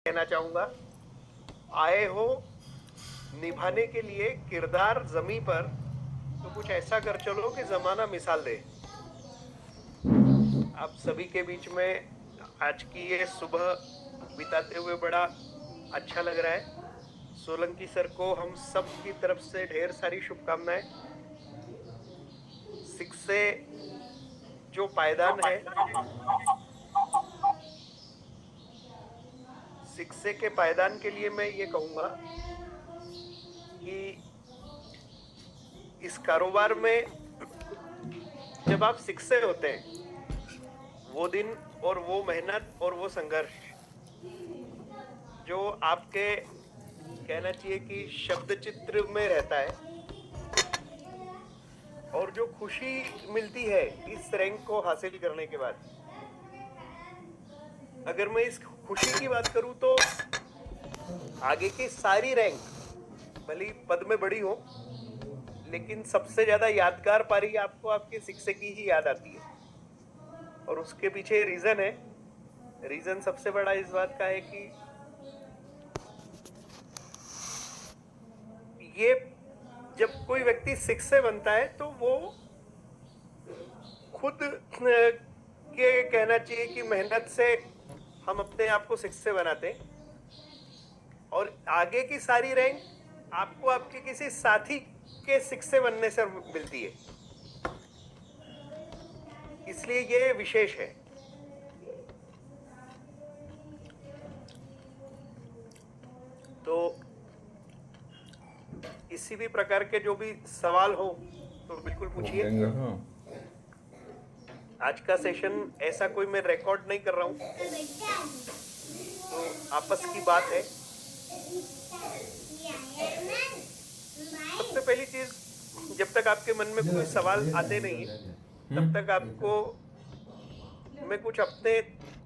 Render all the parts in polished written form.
कहना चाहूंगा, आए हो निभाने के लिए किरदार जमी पर, तो कुछ ऐसा कर चलो कि जमाना मिसाल दे। आप सभी के बीच में आज की ये सुबह बिताते हुए बड़ा अच्छा लग रहा है। सोलंकी सर को हम सब की तरफ से ढेर सारी शुभकामनाएं। शिक्षे जो पायदान है, शिक्षे के पायदान के लिए मैं ये कहूंगा कि इस कारोबार में जब आप शिक्षे होते हैं, वो दिन और वो मेहनत और वो संघर्ष जो आपके कहना चाहिए कि शब्द चित्र में रहता है, और जो खुशी मिलती है इस रैंक को हासिल करने के बाद, अगर मैं इस खुशी की बात करूं तो आगे की सारी रैंक भली पद में बड़ी हो, लेकिन सबसे ज्यादा यादगार पारी आपको आपके शिक्षक की ही याद आती है। और उसके पीछे रीजन है, रीजन सबसे बड़ा इस बात का है कि ये जब कोई व्यक्ति शिक्षक बनता है तो वो खुद के कहना चाहिए कि मेहनत से हम अपने आप को शिक्षक बनाते हैं, और आगे की सारी रैंक आपको आपके किसी साथी के शिक्षक बनने से मिलती है, इसलिए ये विशेष है। तो किसी भी प्रकार के जो भी सवाल हो तो बिल्कुल पूछिए। आज का सेशन ऐसा कोई मैं रिकॉर्ड नहीं कर रहा हूं, तो आपस की बात है। सबसे पहली चीज, जब तक आपके मन में कोई सवाल आते नहीं है तब तक आपको मैं कुछ अपने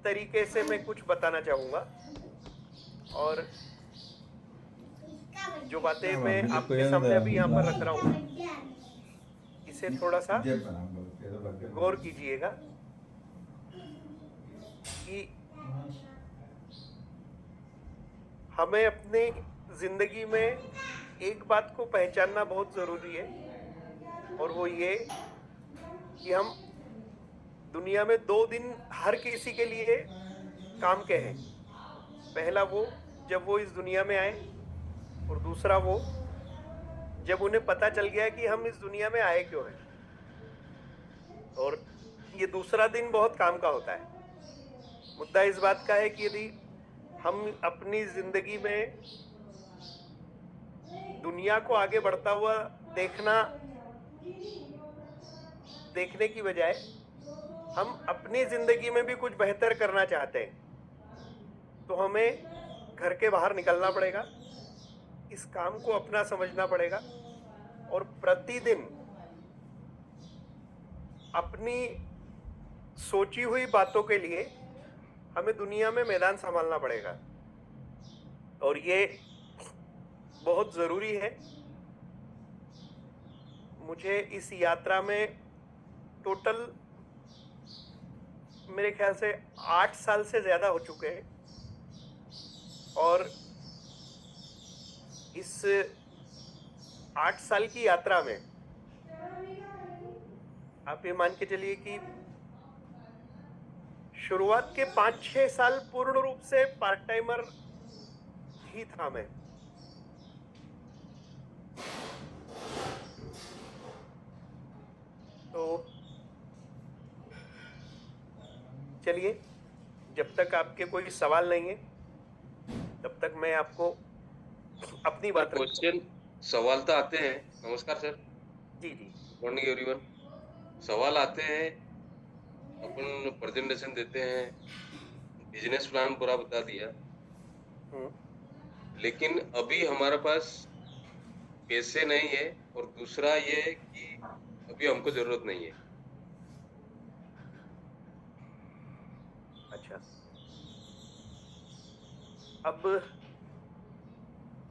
तरीके से मैं कुछ बताना चाहूंगा, और जो बातें मैं आपके सामने अभी यहाँ पर रख रहा हूँ इसे थोड़ा सा गौर कीजिएगा कि हमें अपनी जिंदगी में एक बात को पहचानना बहुत जरूरी है, और वो ये कि हम दुनिया में दो दिन हर किसी के लिए काम के हैं। पहला वो जब वो इस दुनिया में आए, और दूसरा वो जब उन्हें पता चल गया कि हम इस दुनिया में आए क्यों हैं। और ये दूसरा दिन बहुत काम का होता है। मुद्दा इस बात का है कि यदि हम अपनी जिंदगी में दुनिया को आगे बढ़ता हुआ देखने की बजाय हम अपनी जिंदगी में भी कुछ बेहतर करना चाहते हैं, तो हमें घर के बाहर निकलना पड़ेगा, इस काम को अपना समझना पड़ेगा, और प्रतिदिन अपनी सोची हुई बातों के लिए हमें दुनिया में मैदान संभालना पड़ेगा। और ये बहुत जरूरी है। मुझे इस यात्रा में टोटल मेरे ख्याल से 8 साल से ज्यादा हो चुके हैं, और इस 8 साल की यात्रा में आप ये मान के चलिए कि शुरुआत के 5-6 साल पूर्ण रूप से पार्ट टाइमर ही था मैं। तो चलिए, जब तक आपके कोई सवाल नहीं है तब तक मैं आपको अपनी बात क्वेश्चन सवाल तो आते हैं। नमस्कार सर। जी जी, मॉर्निंग एवरीवन। सवाल आते हैं, अपन प्रेजेंटेशन देते हैं, बिजनेस प्लान पूरा बता दिया, लेकिन अभी हमारे पास पैसे नहीं है, और दूसरा ये है कि अभी हमको जरूरत नहीं है। अच्छा। अब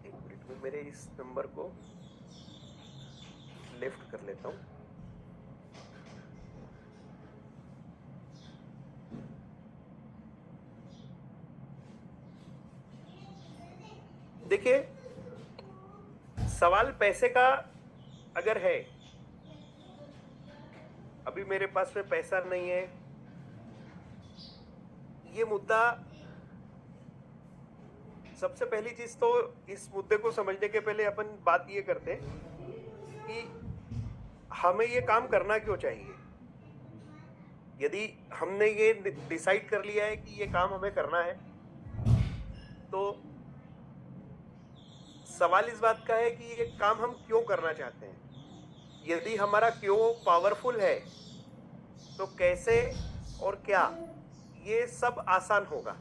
एक मिनट में मेरे इस नंबर को लेफ्ट कर लेता हूं। देखिए, सवाल पैसे का अगर है, अभी मेरे पास में पैसा नहीं है, ये मुद्दा, सबसे पहली चीज तो इस मुद्दे को समझने के पहले अपन बात ये करते हैं कि हमें ये काम करना क्यों चाहिए। यदि हमने ये डिसाइड कर लिया है कि ये काम हमें करना है, तो सवाल इस बात का है कि ये काम हम क्यों करना चाहते हैं। यदि हमारा क्यों पावरफुल है, तो कैसे और क्या, ये सब आसान होगा।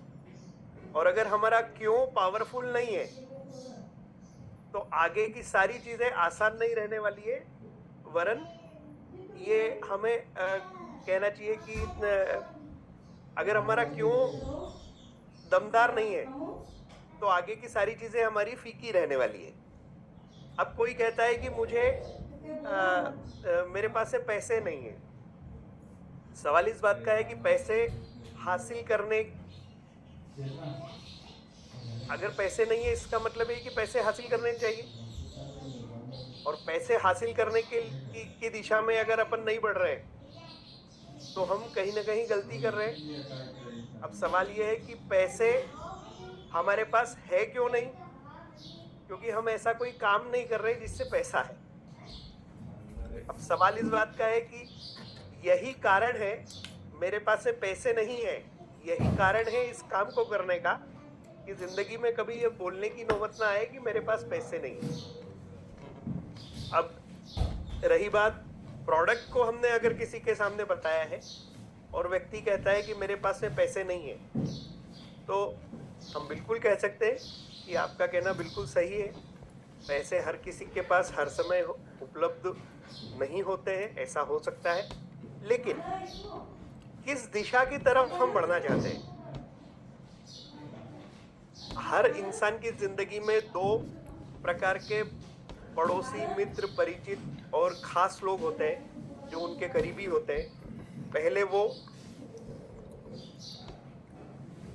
और अगर हमारा क्यों पावरफुल नहीं है, तो आगे की सारी चीजें आसान नहीं रहने वाली है, वरन ये हमें कहना चाहिए कि अगर हमारा क्यों दमदार नहीं है, तो आगे की सारी चीजें हमारी फीकी रहने वाली है। अब कोई कहता है कि मुझे मेरे पास से पैसे नहीं है। सवाल इस बात का है कि पैसे हासिल करने, अगर पैसे नहीं है इसका मतलब है कि पैसे हासिल करने चाहिए, और पैसे हासिल करने की दिशा में अगर अपन नहीं बढ़ रहे, तो हम कहीं ना कहीं गलती कर रहे हैं। अब सवाल यह है कि पैसे हमारे पास है क्यों नहीं, क्योंकि हम ऐसा कोई काम नहीं कर रहे जिससे पैसा है। अब सवाल इस बात का है कि यही कारण है मेरे पास से पैसे नहीं है, यही कारण है इस काम को करने का, कि जिंदगी में कभी ये बोलने की नौबत ना आए कि मेरे पास पैसे नहीं है। अब रही बात, प्रोडक्ट को हमने अगर किसी के सामने बताया है और व्यक्ति कहता है कि मेरे पास में पैसे नहीं है, तो हम बिल्कुल कह सकते हैं कि आपका कहना बिल्कुल सही है। पैसे हर किसी के पास हर समय उपलब्ध नहीं होते हैं, ऐसा हो सकता है, लेकिन किस दिशा की तरफ हम बढ़ना चाहते हैं। हर इंसान की जिंदगी में दो प्रकार के पड़ोसी, मित्र, परिचित और खास लोग होते हैं जो उनके करीबी होते हैं। पहले वो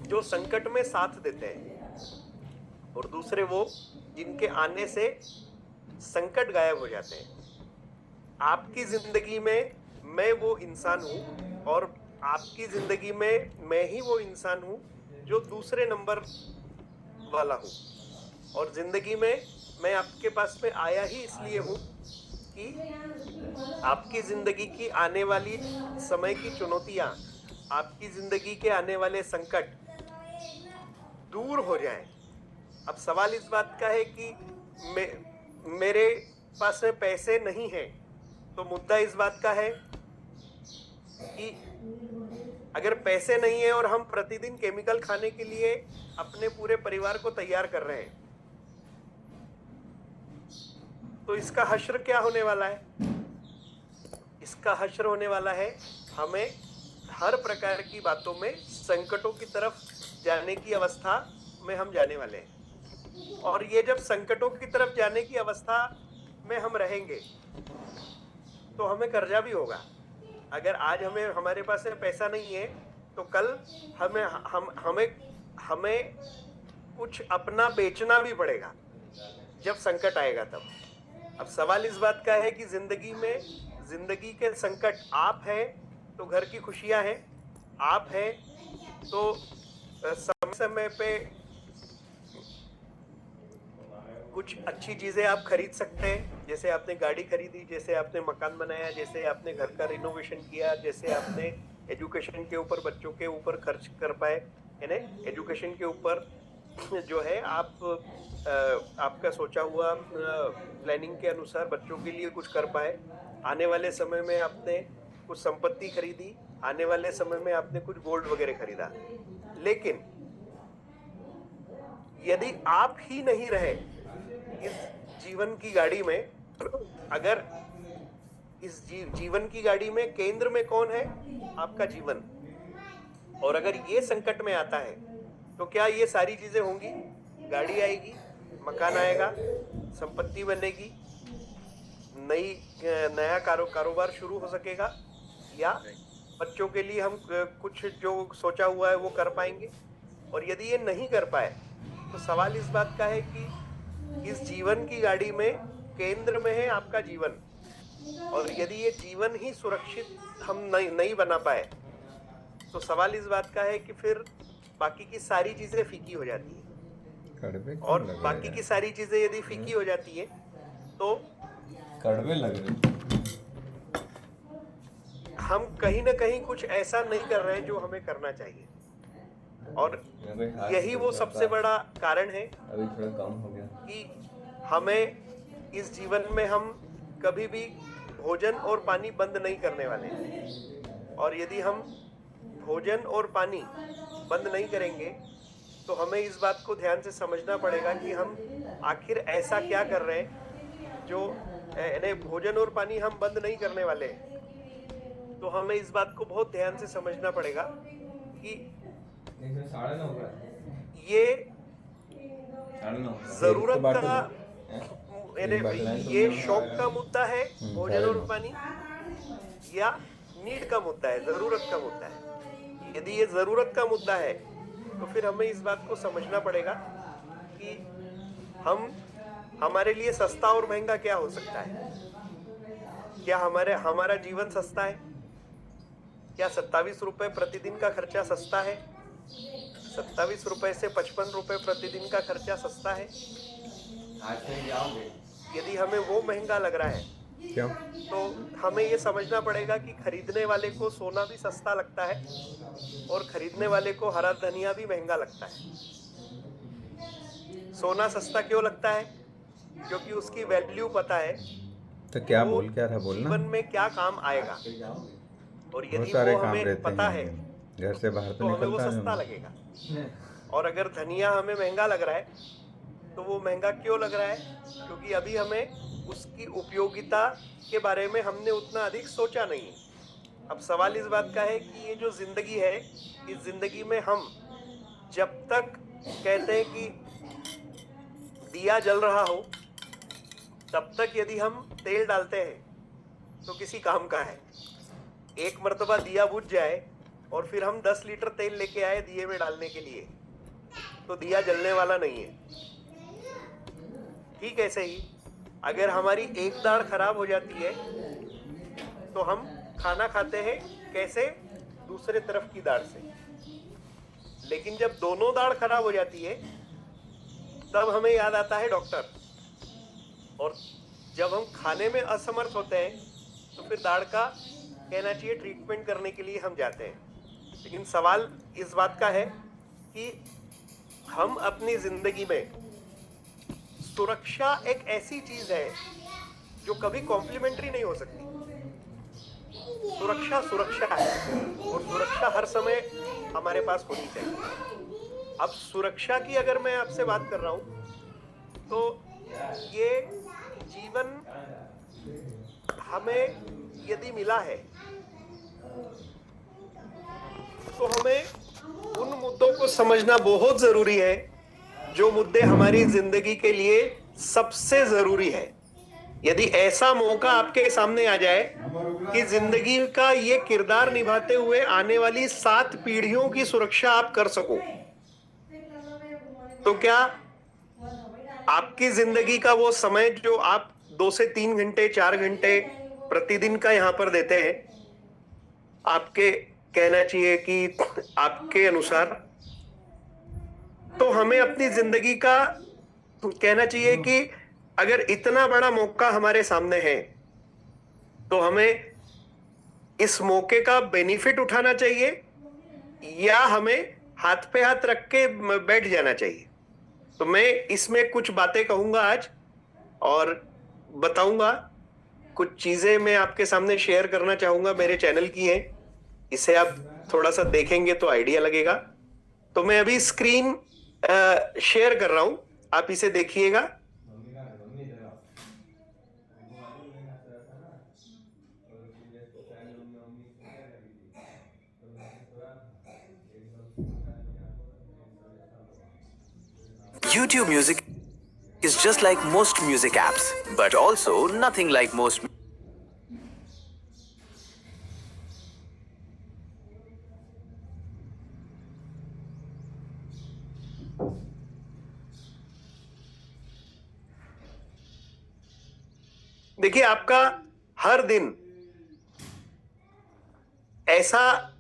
जो संकट में साथ देते हैं, और दूसरे वो जिनके आने से संकट गायब हो जाते हैं। आपकी जिंदगी में मैं वो इंसान हूं, और आपकी जिंदगी में मैं ही वो इंसान हूं जो दूसरे नंबर वाला हूं। और जिंदगी में मैं आपके पास में आया ही इसलिए हूं कि आपकी जिंदगी की आने वाली समय की चुनौतियां, आपकी जिंदगी के आने वाले संकट दूर हो जाएं। अब सवाल इस बात का है कि मेरे पास में पैसे नहीं है, तो मुद्दा इस बात का है कि अगर पैसे नहीं है और हम प्रतिदिन केमिकल खाने के लिए अपने पूरे परिवार को तैयार कर रहे हैं, तो इसका हश्र क्या होने वाला है? इसका हश्र होने वाला है हमें हर प्रकार की बातों में संकटों की तरफ जाने की अवस्था में हम जाने वाले हैं। और ये जब संकटों की तरफ जाने की अवस्था में हम रहेंगे, तो हमें कर्जा भी होगा। अगर आज हमारे पास पैसा नहीं है, तो कल हमें कुछ अपना बेचना भी पड़ेगा जब संकट आएगा तब। अब सवाल इस बात का है कि जिंदगी के संकट, आप हैं तो घर की खुशियां हैं, आप हैं तो समय समय पे कुछ अच्छी चीजें आप खरीद सकते हैं। जैसे आपने गाड़ी खरीदी, जैसे आपने मकान बनाया, जैसे आपने घर का रिनोवेशन किया, जैसे आपने एजुकेशन के ऊपर, बच्चों के ऊपर खर्च कर पाए, है ना। एजुकेशन के ऊपर जो है आपका सोचा हुआ प्लानिंग के अनुसार बच्चों के लिए कुछ कर पाए। आने वाले समय में आपने कुछ संपत्ति खरीदी, आने वाले समय में आपने कुछ गोल्ड वगैरह खरीदा। लेकिन यदि आप ही नहीं रहे इस जीवन की गाड़ी में, अगर इस जीवन की गाड़ी में केंद्र में कौन है? आपका जीवन। और अगर ये संकट में आता है, तो क्या ये सारी चीजें होंगी? गाड़ी आएगी, मकान आएगा, संपत्ति बनेगी, नया कारोबार शुरू हो सकेगा, या बच्चों के लिए हम कुछ जो सोचा हुआ है वो कर पाएंगे? और यदि ये नहीं कर पाए, तो सवाल इस बात का है कि इस जीवन की गाड़ी में केंद्र में है आपका जीवन, और यदि ये जीवन ही सुरक्षित हम नहीं बना पाए तो सवाल इस बात का है कि फिर बाकी की सारी चीजें फीकी हो जाती है। कड़वे क्यों और लग रहे बाकी हैं की सारी चीजें यदि फीकी हो जाती है तो कड़वे लग रहे हम कहीं ना कहीं कुछ ऐसा नहीं कर रहे हैं जो हमें करना चाहिए। और यही वो सबसे बड़ा कारण है अभी थोड़ा कम हो गया कि हमें इस जीवन में हम कभी भी भोजन और पानी बंद नहीं करने वाले हैं। और यदि हम भोजन और पानी बंद नहीं करेंगे तो हमें इस बात को ध्यान से समझना पड़ेगा कि हम आखिर ऐसा क्या कर रहे हैं जो नहीं, भोजन और पानी हम बंद नहीं करने वाले हैं। तो हमें इस बात को बहुत ध्यान से समझना पड़ेगा कि 9:30 हुआ ये 9:30 जरूरत बांटो का तो। एक बाटना है तो ये मैं शौक का मुद्दा है भोजन और 9:30 पानी, या नीड का मुद्दा है, जरूरत का मुद्दा है। यदि ये जरूरत का मुद्दा है तो फिर हमें इस बात को समझना पड़ेगा कि हम हमारे लिए सस्ता और महंगा क्या हो सकता है। क्या हमारा जीवन सस्ता है? क्या 27 रुपए प्रतिदिन का खर्चा सस्ता है? 27 रुपए से 55 रुपए प्रतिदिन का खर्चा सस्ता है? आज कहीं जाओगे यदि हमें वो महंगा लग रहा है क्यों तो हमें ये समझना पड़ेगा कि खरीदने वाले को सोना भी सस्ता लगता है और खरीदने वाले को हरा धनिया भी महंगा लगता है। सोना सस्ता क्यों लगता है? क्योंकि उसकी वैल्यू पता है, तो क्या वो बोल क्या रहा बोलना जीवन में क्या काम आएगा। और बहुत यदि सारे वो काम हमें रहते पता हैं है घर से बाहर तो तो हमें वो निकलता सस्ता नहीं लगेगा। और अगर धनिया हमें महंगा लग रहा है तो वो महंगा क्यों लग रहा है? क्योंकि अभी हमें उसकी उपयोगिता के बारे में हमने उतना अधिक सोचा नहीं है। अब सवाल इस बात का है कि ये जो जिंदगी है, इस जिंदगी में हम जब तक कहते हैं कि दिया जल रहा हो तब तक यदि हम तेल डालते हैं तो किसी काम का है। एक मर्तबा दिया बुझ जाए और फिर हम 10 लीटर तेल लेके आए दिए में डालने के लिए तो दिया जलने वाला नहीं है। ठीक ऐसे ही अगर हमारी एक दाढ़ खराब हो जाती है तो हम खाना खाते हैं कैसे? दूसरे तरफ की दाढ़ से। लेकिन जब दोनों दाढ़ खराब हो जाती है तब हमें याद आता है डॉक्टर। और जब हम खाने में असमर्थ होते हैं तो फिर दाढ़ का कहना चाहिए ट्रीटमेंट करने के लिए हम जाते हैं। लेकिन सवाल इस बात का है कि हम अपनी जिंदगी में सुरक्षा एक ऐसी चीज है जो कभी कॉम्प्लीमेंट्री नहीं हो सकती। सुरक्षा सुरक्षा है और सुरक्षा हर समय हमारे पास होनी चाहिए। अब सुरक्षा की अगर मैं आपसे बात कर रहा हूं तो ये जीवन हमें यदि मिला है तो हमें उन मुद्दों को समझना बहुत जरूरी है जो मुद्दे हमारी जिंदगी के लिए सबसे जरूरी है। यदि ऐसा मौका आपके सामने आ जाए कि जिंदगी का ये किरदार निभाते हुए आने वाली 7 पीढ़ियों की सुरक्षा आप कर सको तो क्या आपकी जिंदगी का वो समय जो आप 2 से 3 घंटे 4 घंटे प्रतिदिन का यहां पर देते हैं, आपके कहना चाहिए कि आपके अनुसार, तो हमें अपनी जिंदगी का कहना चाहिए कि अगर इतना बड़ा मौका हमारे सामने है तो हमें इस मौके का बेनिफिट उठाना चाहिए या हमें हाथ पे हाथ रख के बैठ जाना चाहिए। तो मैं इसमें कुछ बातें कहूंगा आज और बताऊंगा। कुछ चीजें मैं आपके सामने शेयर करना चाहूंगा, मेरे चैनल की हैं, इसे आप थोड़ा सा देखेंगे तो आइडिया लगेगा। तो मैं अभी स्क्रीन शेयर कर रहा हूं, आप इसे देखिएगा। YouTube Music is just like most music apps, but also nothing like most. देखिए, आपका हर दिन ऐसा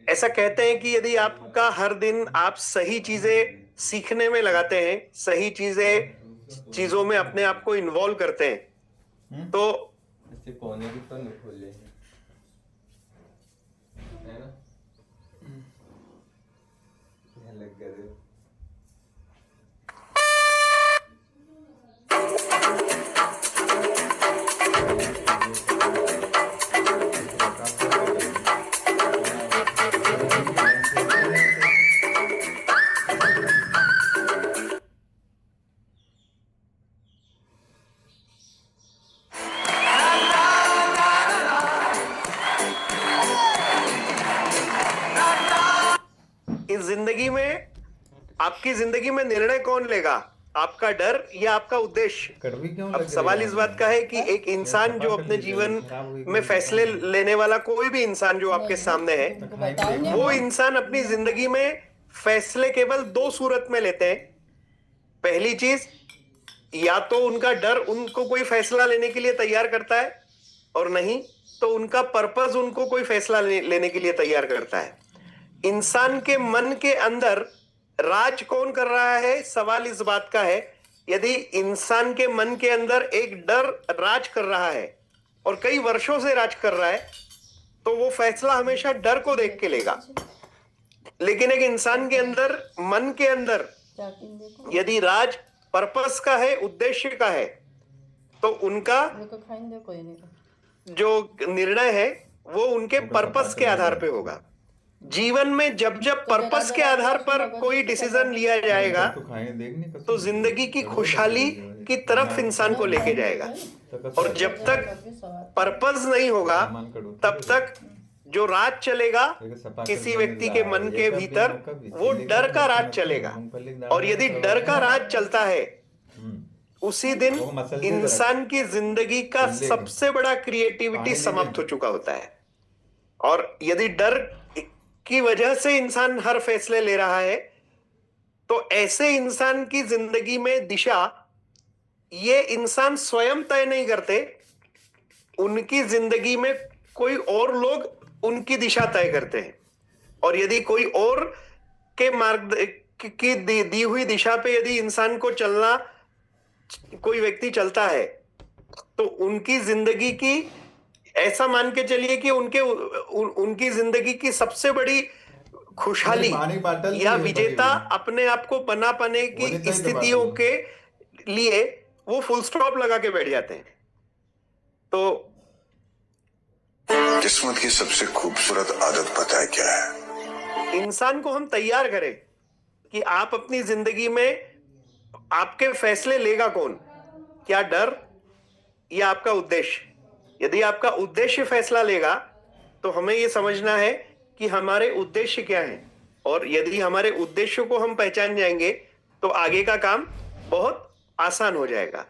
ऐसा कहते हैं कि यदि आपका हर दिन आप सही चीजें सीखने में लगाते हैं, सही चीजों में अपने आप को इन्वॉल्व करते हैं, तो ऐसे कोने की तो नहीं खोल लेंगे, है ना? क्या लग गया? इस जिंदगी में, आपकी जिंदगी में निर्णय कौन लेगा? आपका डर या आपका उद्देश्य? कड़वी क्यों अब लग सवाल रही इस है? बात का है कि एक इंसान जो अपने जीवन में फैसले लेने वाला, कोई भी इंसान जो आपके सामने है, वो इंसान अपनी जिंदगी में फैसले केवल दो सूरत में लेते हैं। पहली चीज, या तो उनका डर उनको कोई फैसला लेने के लिए तैयार करता है, और नहीं तो उनका पर्पस उनको कोई फैसला लेने के लिए तैयार करता है। इंसान के मन के अंदर राज कौन कर रहा है? सवाल इस बात का है, यदि इंसान के मन के अंदर एक डर राज कर रहा है और कई वर्षों से राज कर रहा है, तो वो फैसला हमेशा डर को देख के लेगा। लेकिन एक इंसान के अंदर, मन के अंदर यदि राज पर्पस का है, उद्देश्य का है, तो उनका जो निर्णय है वो उनके पर्पस के आधार पे होगा। जीवन में जब जब पर्पस के आधार पर कोई डिसीजन लिया जाएगा, तो जिंदगी की खुशहाली की तरफ इंसान को लेके जाएगा। और जब तक पर्पस नहीं होगा, तब तक जो राज चलेगा किसी व्यक्ति के मन के भीतर, वो डर का राज चलेगा। और यदि डर का राज चलता है, उसी दिन इंसान की जिंदगी का सबसे बड़ा क्रिएटिविटी समाप्त हो चुका होता है। और यदि डर की वजह से इंसान हर फैसले ले रहा है, तो ऐसे इंसान की जिंदगी में दिशा ये इंसान स्वयं तय नहीं करते, उनकी जिंदगी में कोई और लोग उनकी दिशा तय करते हैं। और यदि कोई और के मार्ग की दी हुई दिशा पे यदि इंसान को चलना, कोई व्यक्ति चलता है, तो उनकी जिंदगी की, ऐसा मान के चलिए कि उनकी जिंदगी की सबसे बड़ी खुशहाली या विजेता अपने आप को बना पाने की स्थितियों के लिए वो फुल स्टॉप लगा के बैठ जाते हैं। तो किस्मत की सबसे खूबसूरत आदत पता है क्या है? इंसान को हम तैयार करें कि आप अपनी जिंदगी में आपके फैसले लेगा कौन? क्या डर या आपका उद्देश्य? यदि आपका उद्देश्य फैसला लेगा, तो हमें यह समझना है कि हमारे उद्देश्य क्या हैं। और यदि हमारे उद्देश्य को हम पहचान जाएंगे, तो आगे का काम बहुत आसान हो जाएगा।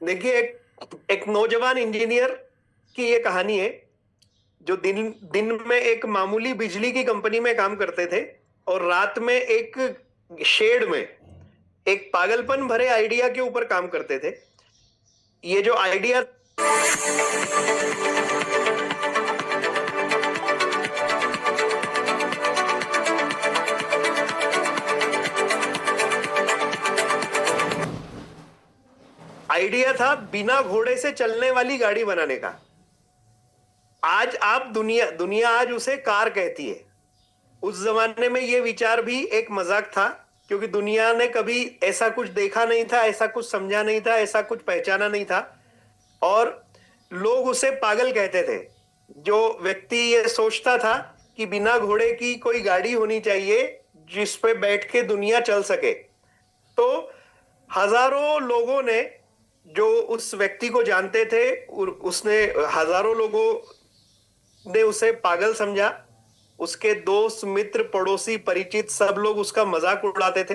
देखिए, एक नौजवान इंजीनियर की ये कहानी है, जो दिन में एक मामूली बिजली की कंपनी में काम करते थे, और रात में एक शेड में एक पागलपन भरे आइडिया के ऊपर काम करते थे। ये जो आइडिया था बिना घोड़े से चलने वाली गाड़ी बनाने का। आज आप दुनिया आज उसे कार कहती है। उस जमाने में यह विचार भी एक मजाक था, क्योंकि दुनिया ने कभी ऐसा कुछ देखा नहीं था, ऐसा कुछ समझा नहीं था, ऐसा कुछ पहचाना नहीं था, और लोग उसे पागल कहते थे। जो व्यक्ति ये सोचता था कि बिना घोड़े की कोई गाड़ी होनी चाहिए जिस पे बैठ के दुनिया चल सके, तो हजारों लोगों ने, जो उस व्यक्ति को जानते थे, हजारों लोगों ने उसे पागल समझा, उसके दोस्त, मित्र, पड़ोसी, परिचित सब लोग उसका मजाक उड़ाते थे।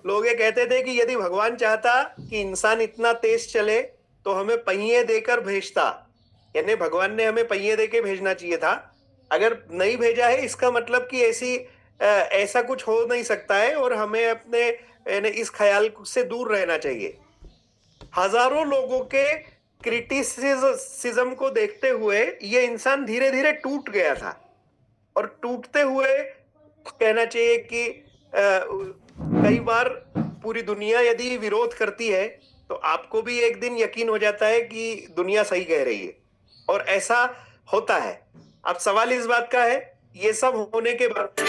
लोग ये कहते थे कि यदि भगवान चाहता कि इंसान इतना तेज चले तो हमें पहिए देकर भेजता, यानी भगवान ने हमें पहिए देके भेजना चाहिए था। अगर नहीं भेजा है इसका मतलब कि ऐसा कुछ हो नहीं सकता है और हमें अपने यानी इस ख्याल से दूर रहना चाहिए। हजारों लोगों के क्रिटिसिज्म को देखते हुए ये इंसान धीरे धीरे टूट गया था और टूटते हुए कहना चाहिए कि कई बार पूरी दुनिया यदि विरोध करती है तो आपको भी एक दिन यकीन हो जाता है कि दुनिया सही कह रही है, और ऐसा होता है। अब सवाल इस बात का है, ये सब होने के बाद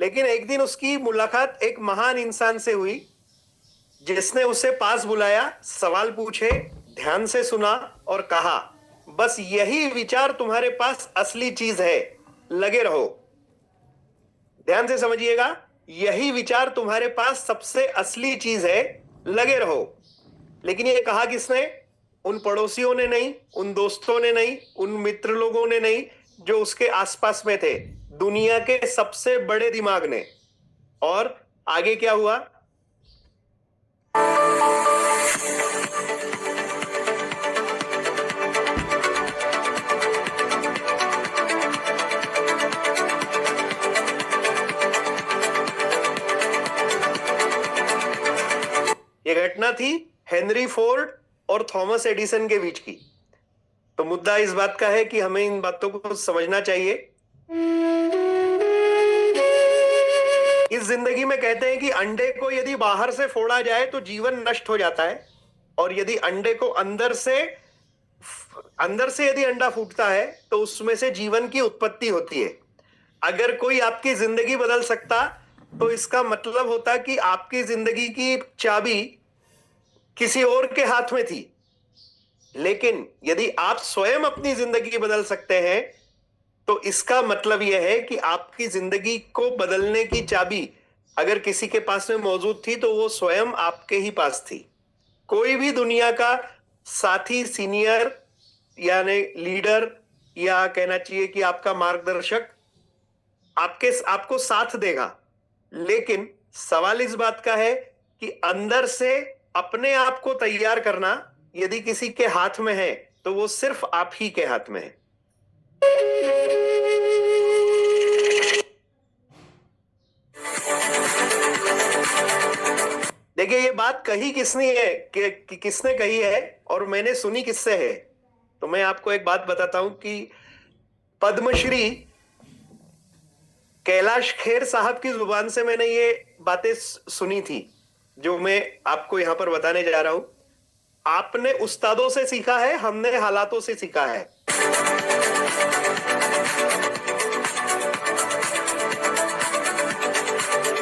लेकिन एक दिन उसकी मुलाकात एक महान इंसान से हुई जिसने उसे पास बुलाया, सवाल पूछे, ध्यान से सुना और कहा, बस यही विचार तुम्हारे पास असली चीज है, लगे रहो। ध्यान से समझिएगा, यही विचार तुम्हारे पास सबसे असली चीज है, लगे रहो। लेकिन ये कहा किसने? उन पड़ोसियों ने नहीं, उन दोस्तों ने नहीं, उन मित्र लोगों ने नहीं जो उसके आसपास में थे, दुनिया के सबसे बड़े दिमाग ने। और आगे क्या हुआ? ये घटना थी हेनरी फोर्ड और थॉमस एडिसन के बीच की। तो मुद्दा इस बात का है कि हमें इन बातों को समझना चाहिए। इस जिंदगी में कहते हैं कि अंडे को यदि बाहर से फोड़ा जाए तो जीवन नष्ट हो जाता है, और यदि अंडे को अंदर से यदि अंडा फूटता है तो उसमें से जीवन की उत्पत्ति होती है। अगर कोई आपकी जिंदगी बदल सकता तो इसका मतलब होता कि आपकी जिंदगी की चाबी किसी और के हाथ में थी। लेकिन यदि आप स्वयं अपनी जिंदगी बदल सकते हैं तो इसका मतलब यह है कि आपकी जिंदगी को बदलने की चाबी अगर किसी के पास में मौजूद थी तो वो स्वयं आपके ही पास थी। कोई भी दुनिया का साथी, सीनियर यानी लीडर, या कहना चाहिए कि आपका मार्गदर्शक आपको साथ देगा, लेकिन सवाल इस बात का है कि अंदर से अपने आप को तैयार करना यदि किसी के हाथ में है तो वो सिर्फ आप ही के हाथ में है। देखिए, ये बात कही किसने है कि किसने कही है और मैंने सुनी किससे है। तो मैं आपको एक बात बताता हूं कि पद्मश्री कैलाश खेर साहब की जुबान से मैंने ये बातें सुनी थी जो मैं आपको यहां पर बताने जा रहा हूं। आपने उस्तादों से सीखा है, हमने हालातों से सीखा है।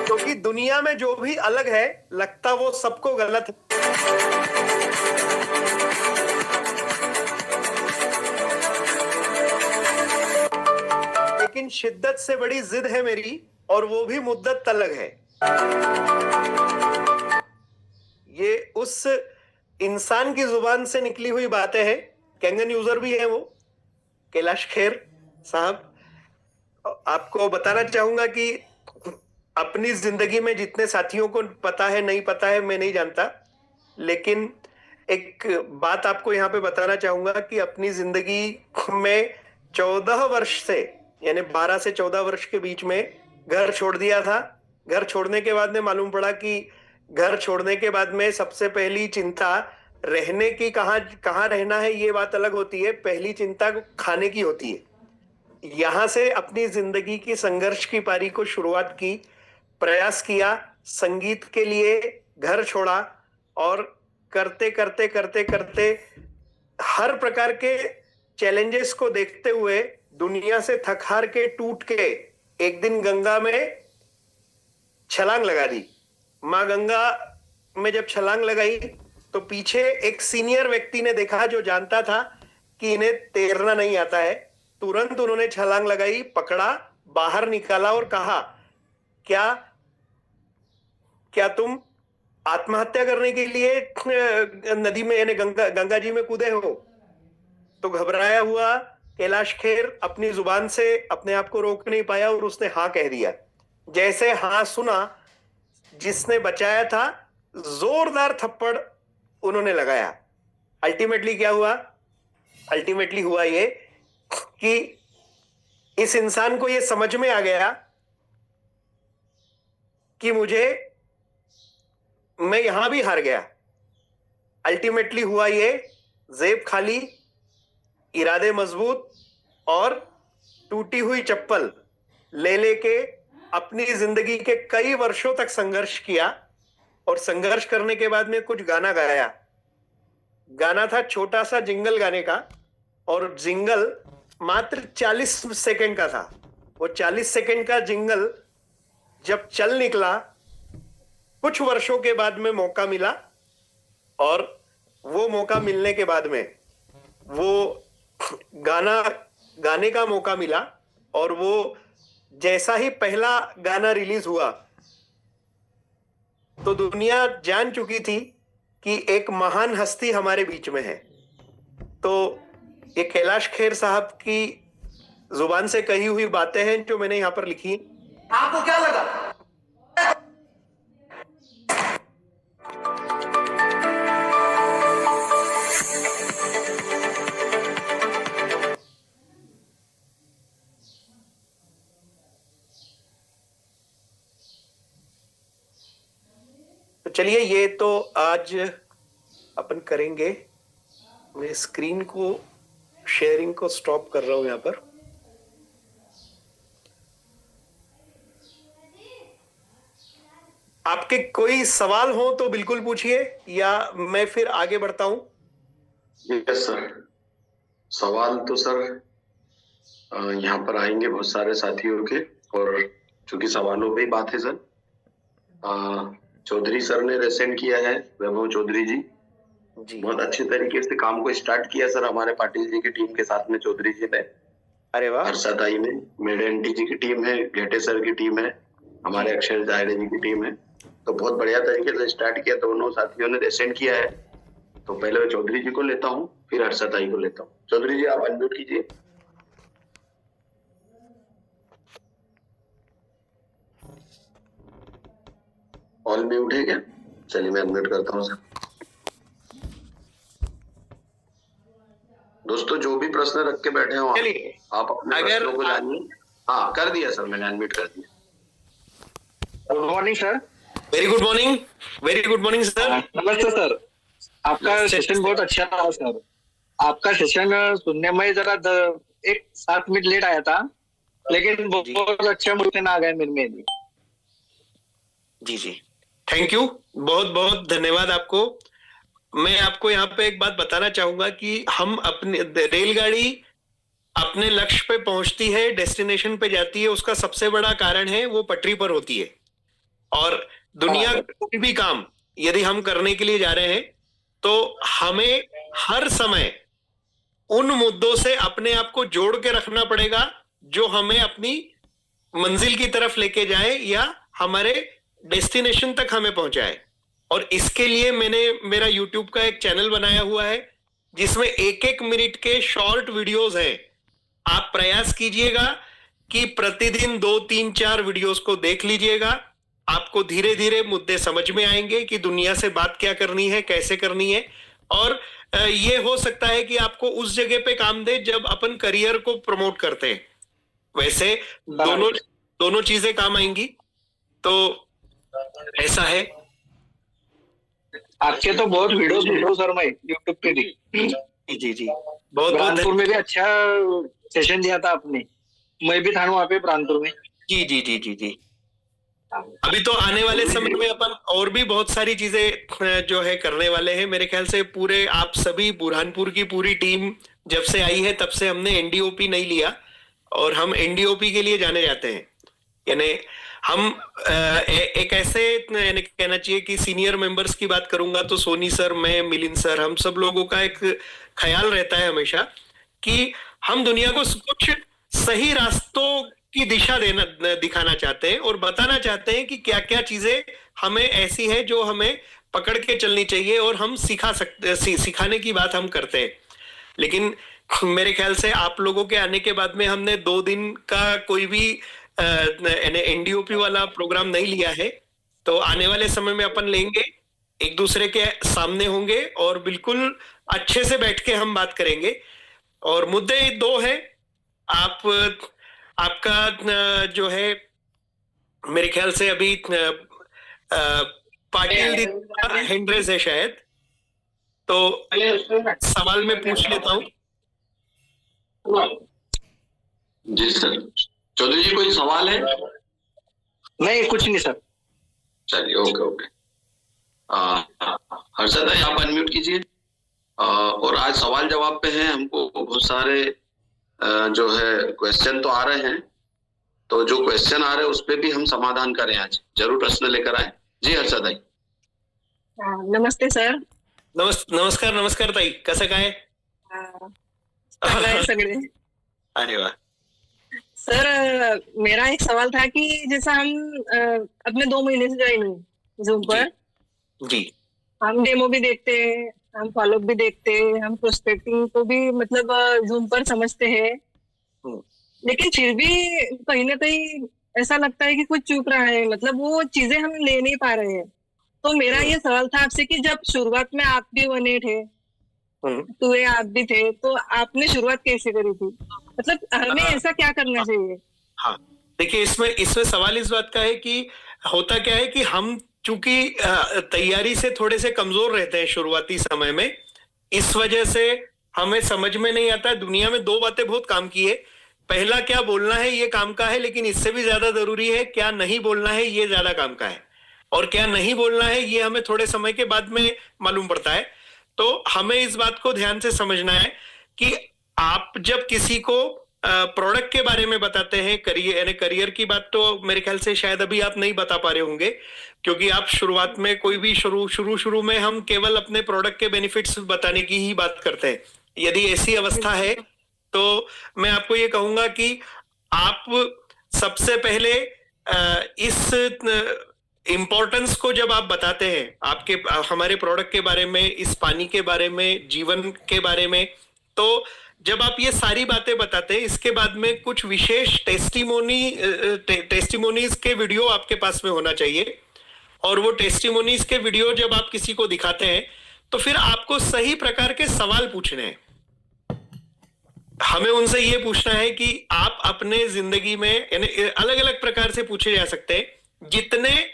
क्योंकि दुनिया में जो भी अलग है लगता वो सबको गलत है। लेकिन शिद्दत से बड़ी जिद है मेरी, और वो भी मुद्दत तलक है। ये उस इंसान की जुबान से निकली हुई बातें हैं। कैंगन यूजर भी है वो, कैलाश खेर साहब। आपको बताना चाहूंगा कि अपनी जिंदगी में जितने साथियों को पता है नहीं पता है मैं नहीं जानता, लेकिन एक बात आपको यहाँ पे बताना चाहूंगा कि अपनी जिंदगी में 14 वर्ष से यानी 12 से 14 वर्ष के बीच में घर छोड़ दिया था। घर छोड़ने के बाद में मालूम पड़ा कि घर छोड़ने के बाद में सबसे पहली चिंता रहने की, कहाँ रहना है ये बात अलग होती है, पहली चिंता खाने की होती है। यहां से अपनी जिंदगी की संघर्ष की पारी को शुरुआत की, प्रयास किया, संगीत के लिए घर छोड़ा, और करते करते करते करते हर प्रकार के चैलेंजेस को देखते हुए दुनिया से थक हार के टूट के एक दिन गंगा में छलांग लगा दी। माँ गंगा में जब छलांग लगाई तो पीछे एक सीनियर व्यक्ति ने देखा, जो जानता था कि इन्हें तैरना नहीं आता है। तुरंत उन्होंने छलांग लगाई, पकड़ा, बाहर निकाला और कहा, क्या क्या तुम आत्महत्या करने के लिए नदी में यानी गंगा जी में कूदे हो? तो घबराया हुआ कैलाश खेर अपनी जुबान से अपने आप को रोक नहीं पाया और उसने हाँ कह दिया। जैसे हाँ सुना, जिसने बचाया था जोरदार थप्पड़ उन्होंने लगाया। अल्टीमेटली क्या हुआ? अल्टीमेटली हुआ ये कि इस इंसान को ये समझ में आ गया कि मैं यहां भी हार गया। अल्टीमेटली हुआ ये, जेब खाली, इरादे मजबूत और टूटी हुई चप्पल ले लेके अपनी जिंदगी के कई वर्षों तक संघर्ष किया और संघर्ष करने के बाद में कुछ गाना गाया। गाना था छोटा सा जिंगल गाने का और जिंगल मात्र 40 सेकंड का था। वो 40 सेकंड का जिंगल जब चल निकला, कुछ वर्षों के बाद में मौका मिला और वो मौका मिलने के बाद में वो गाने का मौका मिला और वो जैसा ही पहला गाना रिलीज हुआ तो दुनिया जान चुकी थी कि एक महान हस्ती हमारे बीच में है। तो ये कैलाश खेर साहब की जुबान से कही हुई बातें हैं जो मैंने यहां पर लिखी। आपको क्या लगा? तो चलिए, ये तो आज अपन करेंगे। मैं स्क्रीन को शेयरिंग को स्टॉप कर रहा हूं यहां पर। आपके कोई सवाल हो तो बिल्कुल पूछिए या मैं फिर आगे बढ़ता हूं। यस सर, सवाल तो सर यहाँ पर आएंगे बहुत सारे साथियों के, और चूंकि सवालों पे ही बात है सर, चौधरी सर ने रिसेंट किया है, वैभव चौधरी जी बहुत अच्छे तरीके से काम को स्टार्ट किया सर, हमारे पाटिल जी की टीम के साथ में चौधरी जी ने। अरे वाह। हर्षदाई ने, मेरे एंटी जी की टीम है, घेटे सर की टीम है, हमारे अक्षर जायड़े जी की टीम है। तो बहुत बढ़िया तरीके से स्टार्ट किया, दोनों साथियों ने रिसेंट किया है। तो पहले मैं चौधरी जी को लेता हूँ, फिर हर्षदाई को लेता हूँ। चौधरी जी आप अनम्यूट कीजिए। ऑल म्यूट है क्या? चलिए मैं अनम्यूट करता हूँ सर। दोस्तों जो भी प्रश्न रख के बैठे हो आप अपने प्रश्नों को जानिए। हाँ कर दिया सर, मैंने अनम्यूट कर दिया। Good morning sir. Very good morning, very good morning sir. नमस्ते सर, आपका सेशन बहुत अच्छा रहा सर। आपका सेशन सुनने में जरा 1-7 मिनट लेट आया था, लेकिन बहुत अच्छा मुझे आ गया मेरे में। जी जी, थैंक यू, बहुत बहुत धन्यवाद आपको। मैं आपको यहाँ पे एक बात बताना चाहूंगा कि हम अपनी रेलगाड़ी अपने लक्ष्य पे पहुंचती है, डेस्टिनेशन पे जाती है, उसका सबसे बड़ा कारण है वो पटरी पर होती है। और दुनिया का कोई भी काम यदि हम करने के लिए जा रहे हैं तो हमें हर समय उन मुद्दों से अपने आप को जोड़ के रखना पड़ेगा जो हमें अपनी मंजिल की तरफ लेके जाए या हमारे डेस्टिनेशन तक हमें पहुंचाए। और इसके लिए मैंने मेरा YouTube का एक चैनल बनाया हुआ है जिसमें 1-1 मिनट के शॉर्ट वीडियोस हैं। आप प्रयास कीजिएगा कि प्रतिदिन 2-3-4 वीडियोस को देख लीजिएगा। आपको धीरे धीरे मुद्दे समझ में आएंगे कि दुनिया से बात क्या करनी है, कैसे करनी है। और ये हो सकता है कि आपको उस जगह पे काम दे जब अपन करियर को प्रमोट करते हैं। वैसे दोनों चीजें काम आएंगी। तो ऐसा है। आपके तो बहुत वीडियोस सर मैं यूट्यूब पे दी। जी जी, बहुत प्राणपुर में भी अच्छा सेशन दिया था आपने, मैं भी था वहाँ पे प्राणपुर में। जी जी जी जी जी। अभी तो आने वाले समय में अपन और भी बहुत सारी चीजें जो है करने वाले हैं। मेरे ख्याल से पूरे आप सभी बुरहानपुर की पूरी टीम जब से आई है तब से हमने एनडीओपी नहीं लिया और हम एनडीओपी के लिए जाने जाते हैं। यानी हम एक ऐसे यानी कहना चाहिए कि सीनियर मेंबर्स की बात करूंगा तो सोनी सर, मैं, मिलिंद सर, हम सब लोगों का एक ख्याल रहता है हमेशा कि हम दुनिया को कुछ सही रास्तों की दिशा दिखाना चाहते हैं और बताना चाहते हैं कि क्या क्या चीजें हमें ऐसी है जो हमें पकड़ के चलनी चाहिए और हम सिखाने की बात हम करते हैं। लेकिन मेरे ख्याल से आप लोगों के आने के बाद में हमने 2 दिन का कोई भी एनडीओपी वाला प्रोग्राम नहीं लिया है, तो आने वाले समय में अपन लेंगे, एक दूसरे के सामने होंगे और बिल्कुल अच्छे से बैठ के हम बात करेंगे। और मुद्दे 2 है, आपका जो है मेरे ख्याल से अभी पाटिल हैंड्रेस है शायद, तो सवाल मैं पूछ लेता हूँ। जी सर। चौधरी जी कोई सवाल है? नहीं, कुछ नहीं सर। चलिए, ओके ओके। हर्षद भाई आप अनम्यूट कीजिए। और आज सवाल जवाब पे हैं, हमको बहुत सारे जो है क्वेश्चन तो आ रहे हैं, तो जो क्वेश्चन आ रहे हैं उस पे भी हम समाधान करें। आज जरूर प्रश्न लेकर आए। जी हर्षद भाई। नमस्ते सर. नमस्कार ताई, कसं काय? चांगलं आहे सगळे. अरे वाह सर, मेरा एक सवाल था कि जैसा हम अपने 2 महीने से ज्वाइन हुए जूम पर जी, हम डेमो भी देखते हैं, हम फॉलोअप भी देखते हैं, हम प्रोस्पेक्टिंग को भी मतलब जूम पर समझते हैं, लेकिन फिर भी कहीं ना कहीं ऐसा लगता है कि कुछ चूक रहा है, मतलब वो चीजें हम ले नहीं पा रहे हैं। तो मेरा ये सवाल था आपसे कि जब शुरुआत में आप भी बने थे, तो ये आप भी थे, तो आपने शुरुआत कैसे करी थी, मतलब हमें ऐसा क्या करना चाहिए? हाँ, देखिए इसमें सवाल इस बात का है कि होता क्या है कि हम चूंकि तैयारी से थोड़े से कमजोर रहते हैं शुरुआती समय में, इस वजह से हमें समझ में नहीं आता। दुनिया में 2 बातें बहुत काम की है। पहला, क्या बोलना है ये काम का है, लेकिन इससे भी ज्यादा जरूरी है क्या नहीं बोलना है, ये ज्यादा काम का है। और क्या नहीं बोलना है ये हमें थोड़े समय के बाद में मालूम पड़ता है। तो हमें इस बात को ध्यान से समझना है कि आप जब किसी को प्रोडक्ट के बारे में बताते हैं, करियर की बात तो मेरे ख्याल से शायद अभी आप नहीं बता पा रहे होंगे, क्योंकि आप शुरुआत में कोई भी शुरू में हम केवल अपने प्रोडक्ट के बेनिफिट्स बताने की ही बात करते हैं। यदि ऐसी अवस्था है तो मैं आपको ये कहूंगा कि आप सबसे पहले इस इंपॉर्टेंस को जब आप बताते हैं हमारे प्रोडक्ट के बारे में, इस पानी के बारे में, जीवन के बारे में, तो जब आप ये सारी बातें बताते हैं, इसके बाद में कुछ विशेष टेस्टिमोनीज के वीडियो आपके पास में होना चाहिए। और वो टेस्टिमोनीज के वीडियो जब आप किसी को दिखाते हैं तो फिर आपको सही प्रकार के सवाल पूछने हैं। हमें उनसे ये पूछना है कि आप अपने जिंदगी में, यानी अलग अलग प्रकार से पूछे जा सकते हैं, जितने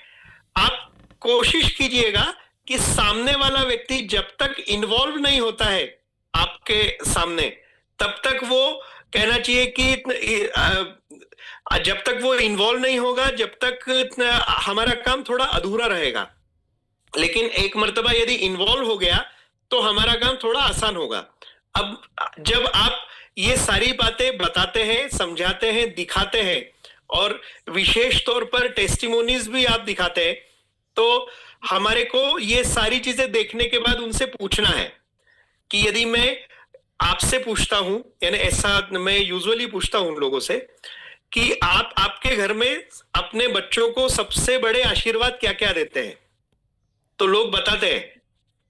आप कोशिश कीजिएगा कि सामने वाला व्यक्ति जब तक इन्वॉल्व नहीं होता है आपके सामने, तब तक वो कहना चाहिए कि जब तक वो इन्वॉल्व नहीं होगा, जब तक हमारा काम थोड़ा अधूरा रहेगा। लेकिन एक मर्तबा यदि इन्वॉल्व हो गया तो हमारा काम थोड़ा आसान होगा। अब जब आप ये सारी बातें बताते हैं, समझाते हैं, दिखाते हैं और विशेष तौर पर टेस्टिमोनीज भी आप दिखाते हैं, तो हमारे को ये सारी चीजें देखने के बाद उनसे पूछना है कि यदि मैं आपसे पूछता हूं, यानी ऐसा मैं यूजुअली पूछता हूं लोगों से कि आप आपके घर में अपने बच्चों को सबसे बड़े आशीर्वाद क्या क्या देते हैं, तो लोग बताते हैं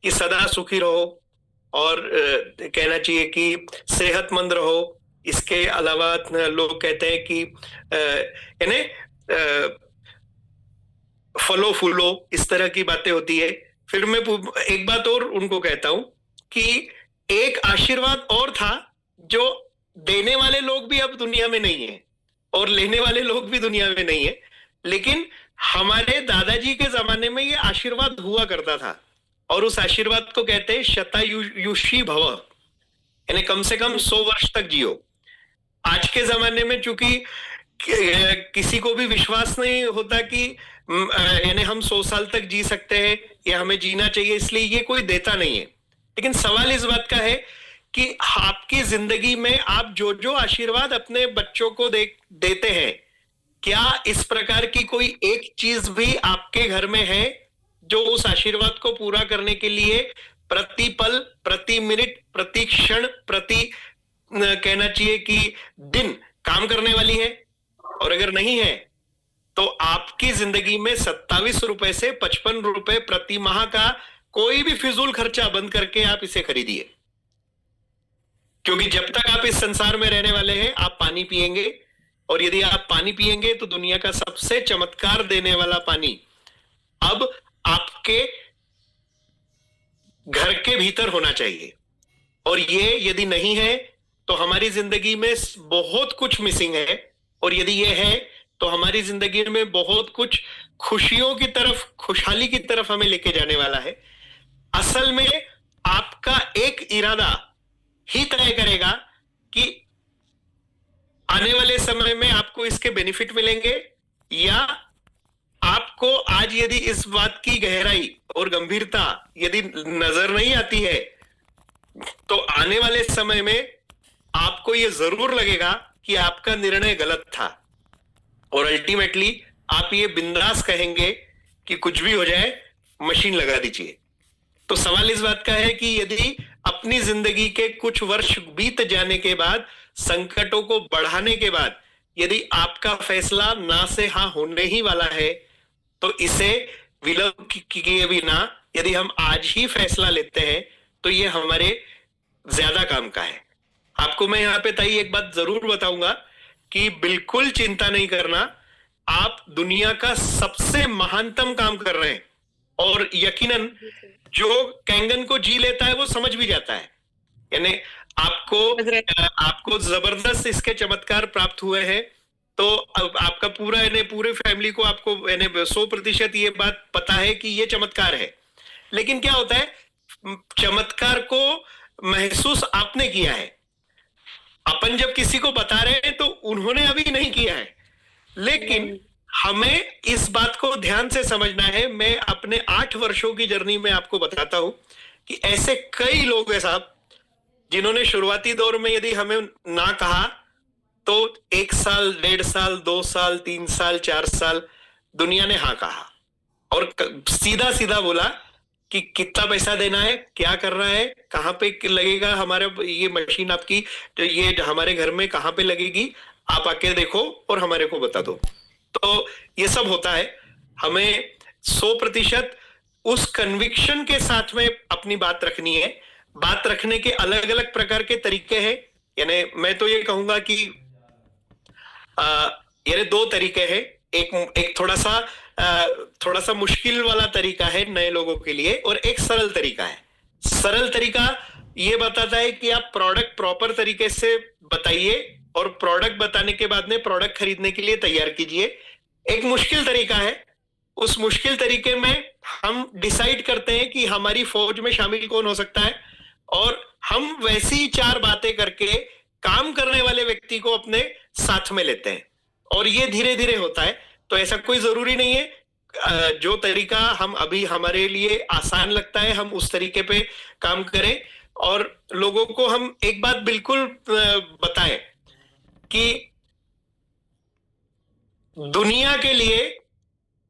कि सदा सुखी रहो और कहना चाहिए कि सेहतमंद रहो। इसके अलावा लोग कहते हैं कि यानी फलो फूलो, इस तरह की बातें होती है। फिर मैं एक बात और उनको कहता हूं कि एक आशीर्वाद और था जो देने वाले लोग भी अब दुनिया में नहीं है और लेने वाले लोग भी दुनिया में नहीं है, लेकिन हमारे दादाजी के जमाने में ये आशीर्वाद हुआ करता था और उस आशीर्वाद को कहते हैं शतायुषी भव, यानी कम से कम 100 वर्ष तक जियो। आज के जमाने में चूंकि किसी को भी विश्वास नहीं होता कि यानी हम 100 साल तक जी सकते हैं या हमें जीना चाहिए, इसलिए ये कोई देता नहीं है। लेकिन सवाल इस बात का है कि आपकी जिंदगी में आप जो जो आशीर्वाद अपने बच्चों को देते हैं, क्या इस प्रकार की कोई एक चीज भी आपके घर में है जो उस आशीर्वाद को पूरा करने के लिए प्रति पल, प्रति मिनट, प्रति क्षण, प्रति कहना चाहिए कि दिन काम करने वाली है? और अगर नहीं है तो आपकी जिंदगी में 27 रुपए से 55 रुपए प्रति माह का कोई भी फिजूल खर्चा बंद करके आप इसे खरीदिए, क्योंकि जब तक आप इस संसार में रहने वाले हैं आप पानी पिएंगे, और यदि आप पानी पिएंगे तो दुनिया का सबसे चमत्कार देने वाला पानी अब आपके घर के भीतर होना चाहिए। और ये यदि नहीं है तो हमारी जिंदगी में बहुत कुछ मिसिंग है, और यदि ये है तो हमारी जिंदगी में बहुत कुछ खुशियों की तरफ, खुशहाली की तरफ हमें लेके जाने वाला है। असल में आपका एक इरादा ही तय करेगा कि आने वाले समय में आपको इसके बेनिफिट मिलेंगे, या आपको आज यदि इस बात की गहराई और गंभीरता यदि नजर नहीं आती है तो आने वाले समय में आपको यह जरूर लगेगा कि आपका निर्णय गलत था, और अल्टीमेटली आप ये बिंदास कहेंगे कि कुछ भी हो जाए मशीन लगा दीजिए। तो सवाल इस बात का है कि यदि अपनी जिंदगी के कुछ वर्ष बीत जाने के बाद, संकटों को बढ़ाने के बाद, यदि आपका फैसला ना से हाँ होने ही वाला है, तो इसे विलंब किए बिना यदि हम आज ही फैसला लेते हैं तो ये हमारे ज्यादा काम का है। आपको मैं यहाँ पे ताई एक बात जरूर बताऊंगा कि बिल्कुल चिंता नहीं करना, आप दुनिया का सबसे महानतम काम कर रहे हैं, और यकीनन जो कैंगन को जी लेता है वो समझ भी जाता है। यानी आपको जबरदस्त इसके चमत्कार प्राप्त हुए हैं, तो अब आपका पूरे फैमिली को आपको 100% ये बात पता है कि ये चमत्कार है। लेकिन क्या होता है, चमत्कार को महसूस आपने किया है, अपन जब किसी को बता रहे हैं तो उन्होंने अभी नहीं किया है, लेकिन हमें इस बात को ध्यान से समझना है। मैं अपने 8 वर्षों की जर्नी में आपको बताता हूं कि ऐसे कई लोग हैं साहब, जिन्होंने शुरुआती दौर में यदि हमें ना कहा तो 1 साल, 1.5 साल, 2 साल, 3 साल, 4 साल दुनिया ने हाँ कहा, और सीधा सीधा बोला कि कितना पैसा देना है, क्या करना है, कहां पे लगेगा हमारे ये मशीन आपकी, तो ये हमारे घर में कहां पे लगेगी, आप आके देखो और हमारे को बता दो। तो ये सब होता है। हमें 100% उस कन्विक्शन के साथ में अपनी बात रखनी है। बात रखने के अलग अलग प्रकार के तरीके हैं, यानी मैं तो ये कहूंगा कि यानी 2 तरीके हैं। एक थोड़ा सा मुश्किल वाला तरीका है नए लोगों के लिए, और एक सरल तरीका है। सरल तरीका ये बताता है कि आप प्रोडक्ट प्रॉपर तरीके से बताइए, और प्रोडक्ट बताने के बाद में प्रोडक्ट खरीदने के लिए तैयार कीजिए। एक मुश्किल तरीका है, उस मुश्किल तरीके में हम डिसाइड करते हैं कि हमारी फौज में शामिल कौन हो सकता है, और हम वैसी 4 बातें करके काम करने वाले व्यक्ति को अपने साथ में लेते हैं, और ये धीरे धीरे होता है। तो ऐसा कोई जरूरी नहीं है जो तरीका हम अभी हमारे लिए आसान लगता है हम उस तरीके पे काम करें। और लोगों को हम एक बात बिल्कुल बताएं कि दुनिया के लिए,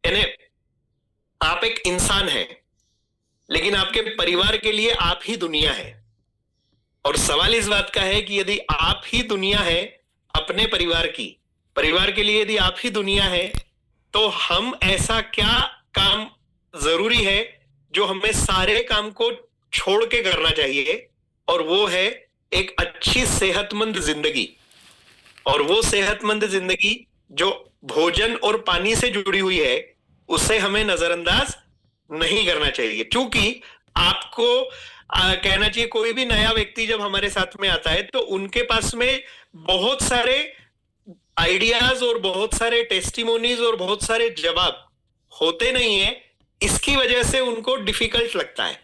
यानी आप एक इंसान हैं, लेकिन आपके परिवार के लिए आप ही दुनिया है। और सवाल इस बात का है कि यदि आप ही दुनिया है अपने परिवार के लिए यदि आप ही दुनिया है, तो हम ऐसा क्या काम जरूरी है जो हमें सारे काम को छोड़ के करना चाहिए, और वो है एक अच्छी सेहतमंद जिंदगी। और वो सेहतमंद जिंदगी जो भोजन और पानी से जुड़ी हुई है, उसे हमें नजरअंदाज नहीं करना चाहिए। क्योंकि आपको कहना चाहिए, कोई भी नया व्यक्ति जब हमारे साथ में आता है तो उनके पास में बहुत सारे आइडियाज और बहुत सारे टेस्टिमोनीज और बहुत सारे जवाब होते नहीं है, इसकी वजह से उनको डिफिकल्ट लगता है।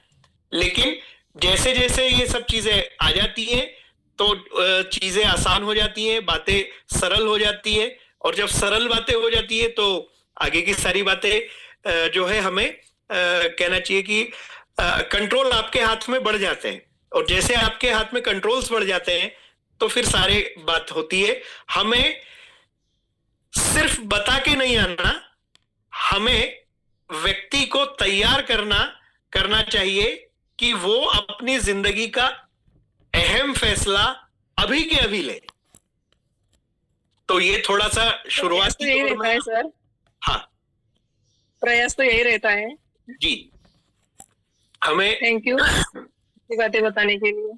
लेकिन जैसे जैसे ये सब चीजें आ जाती हैं तो चीजें आसान हो जाती हैं, बातें सरल हो जाती है, और जब सरल बातें हो जाती है तो आगे की सारी बातें जो है हमें कहना चाहिए कि कंट्रोल आपके हाथ में बढ़ जाते हैं। और जैसे आपके हाथ में कंट्रोल्स बढ़ जाते हैं तो फिर सारे बात होती है। हमें सिर्फ बता के नहीं आना, हमें व्यक्ति को तैयार करना चाहिए कि वो अपनी जिंदगी का अहम फैसला अभी के अभी ले। तो ये थोड़ा सा शुरुआत तो यही रहता है सर। हाँ, प्रयास तो यही रहता है जी। हमें थैंक यू ये बातें बताने के लिए।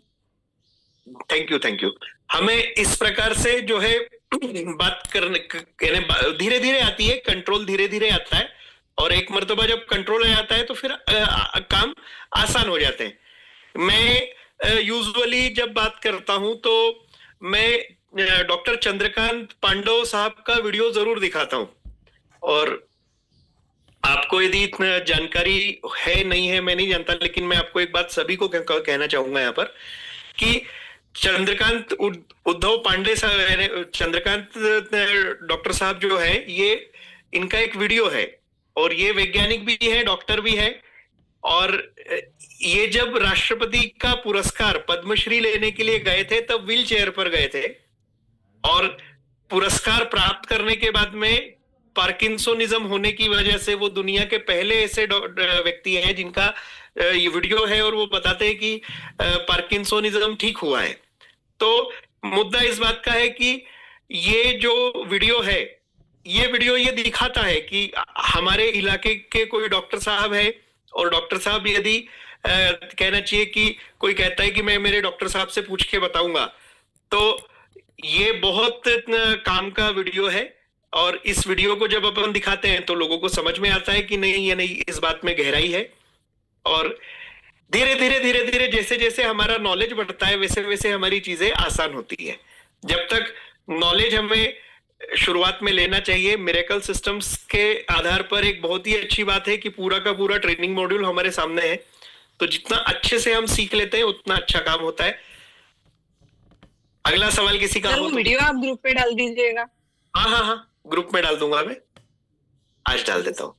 Thank you. हमें इस प्रकार से जो है बात करने धीरे धीरे आती है, कंट्रोल धीरे धीरे आता है, और एक मर्तबा जब कंट्रोल आ जाता है तो फिर काम आसान हो जाते हैं। मैं यूजुअली जब बात करता हूं तो मैं डॉक्टर चंद्रकांत पांडव साहब का वीडियो जरूर दिखाता हूं, और आपको यदि इतना जानकारी है नहीं है मैं नहीं जानता, लेकिन मैं आपको एक बात सभी को कहना चाहूंगा यहाँ पर कि चंद्रकांत उद्धव पांडे साहब, चंद्रकांत डॉक्टर साहब जो है, ये इनका एक वीडियो है, और ये वैज्ञानिक भी है, डॉक्टर भी है, और ये जब राष्ट्रपति का पुरस्कार पद्मश्री लेने के लिए गए थे तब व्हील चेयर पर गए थे, और पुरस्कार प्राप्त करने के बाद में पार्किंसोनिज्म होने की वजह से वो दुनिया के पहले ऐसे व्यक्ति हैं जिनका ये वीडियो है, और वो बताते हैं कि पार्किंसोनिज्म ठीक हुआ है। तो मुद्दा इस बात का है कि ये जो वीडियो है, ये वीडियो ये दिखाता है कि हमारे इलाके के कोई डॉक्टर साहब है, और डॉक्टर साहब यदि कहना चाहिए कि कोई कहता है कि मैं मेरे डॉक्टर साहब से पूछ के बताऊंगा, तो ये बहुत काम का वीडियो है, और इस वीडियो को जब अपन दिखाते हैं तो लोगों को समझ में आता है कि नहीं, ये नहीं, इस बात में गहराई है। और धीरे धीरे जैसे जैसे हमारा नॉलेज बढ़ता है वैसे वैसे हमारी चीजें आसान होती है। जब तक नॉलेज हमें शुरुआत में लेना चाहिए, मिरेकल सिस्टम्स के आधार पर एक बहुत ही अच्छी बात है कि पूरा का पूरा ट्रेनिंग मॉड्यूल हमारे सामने है, तो जितना अच्छे से हम सीख लेते हैं उतना अच्छा काम होता है। अगला सवाल किसी का हो तो वीडियो आप ग्रुप पे डाल दीजिएगा। हाँ, ग्रुप में डाल दूंगा, मैं आज डाल देता हूँ।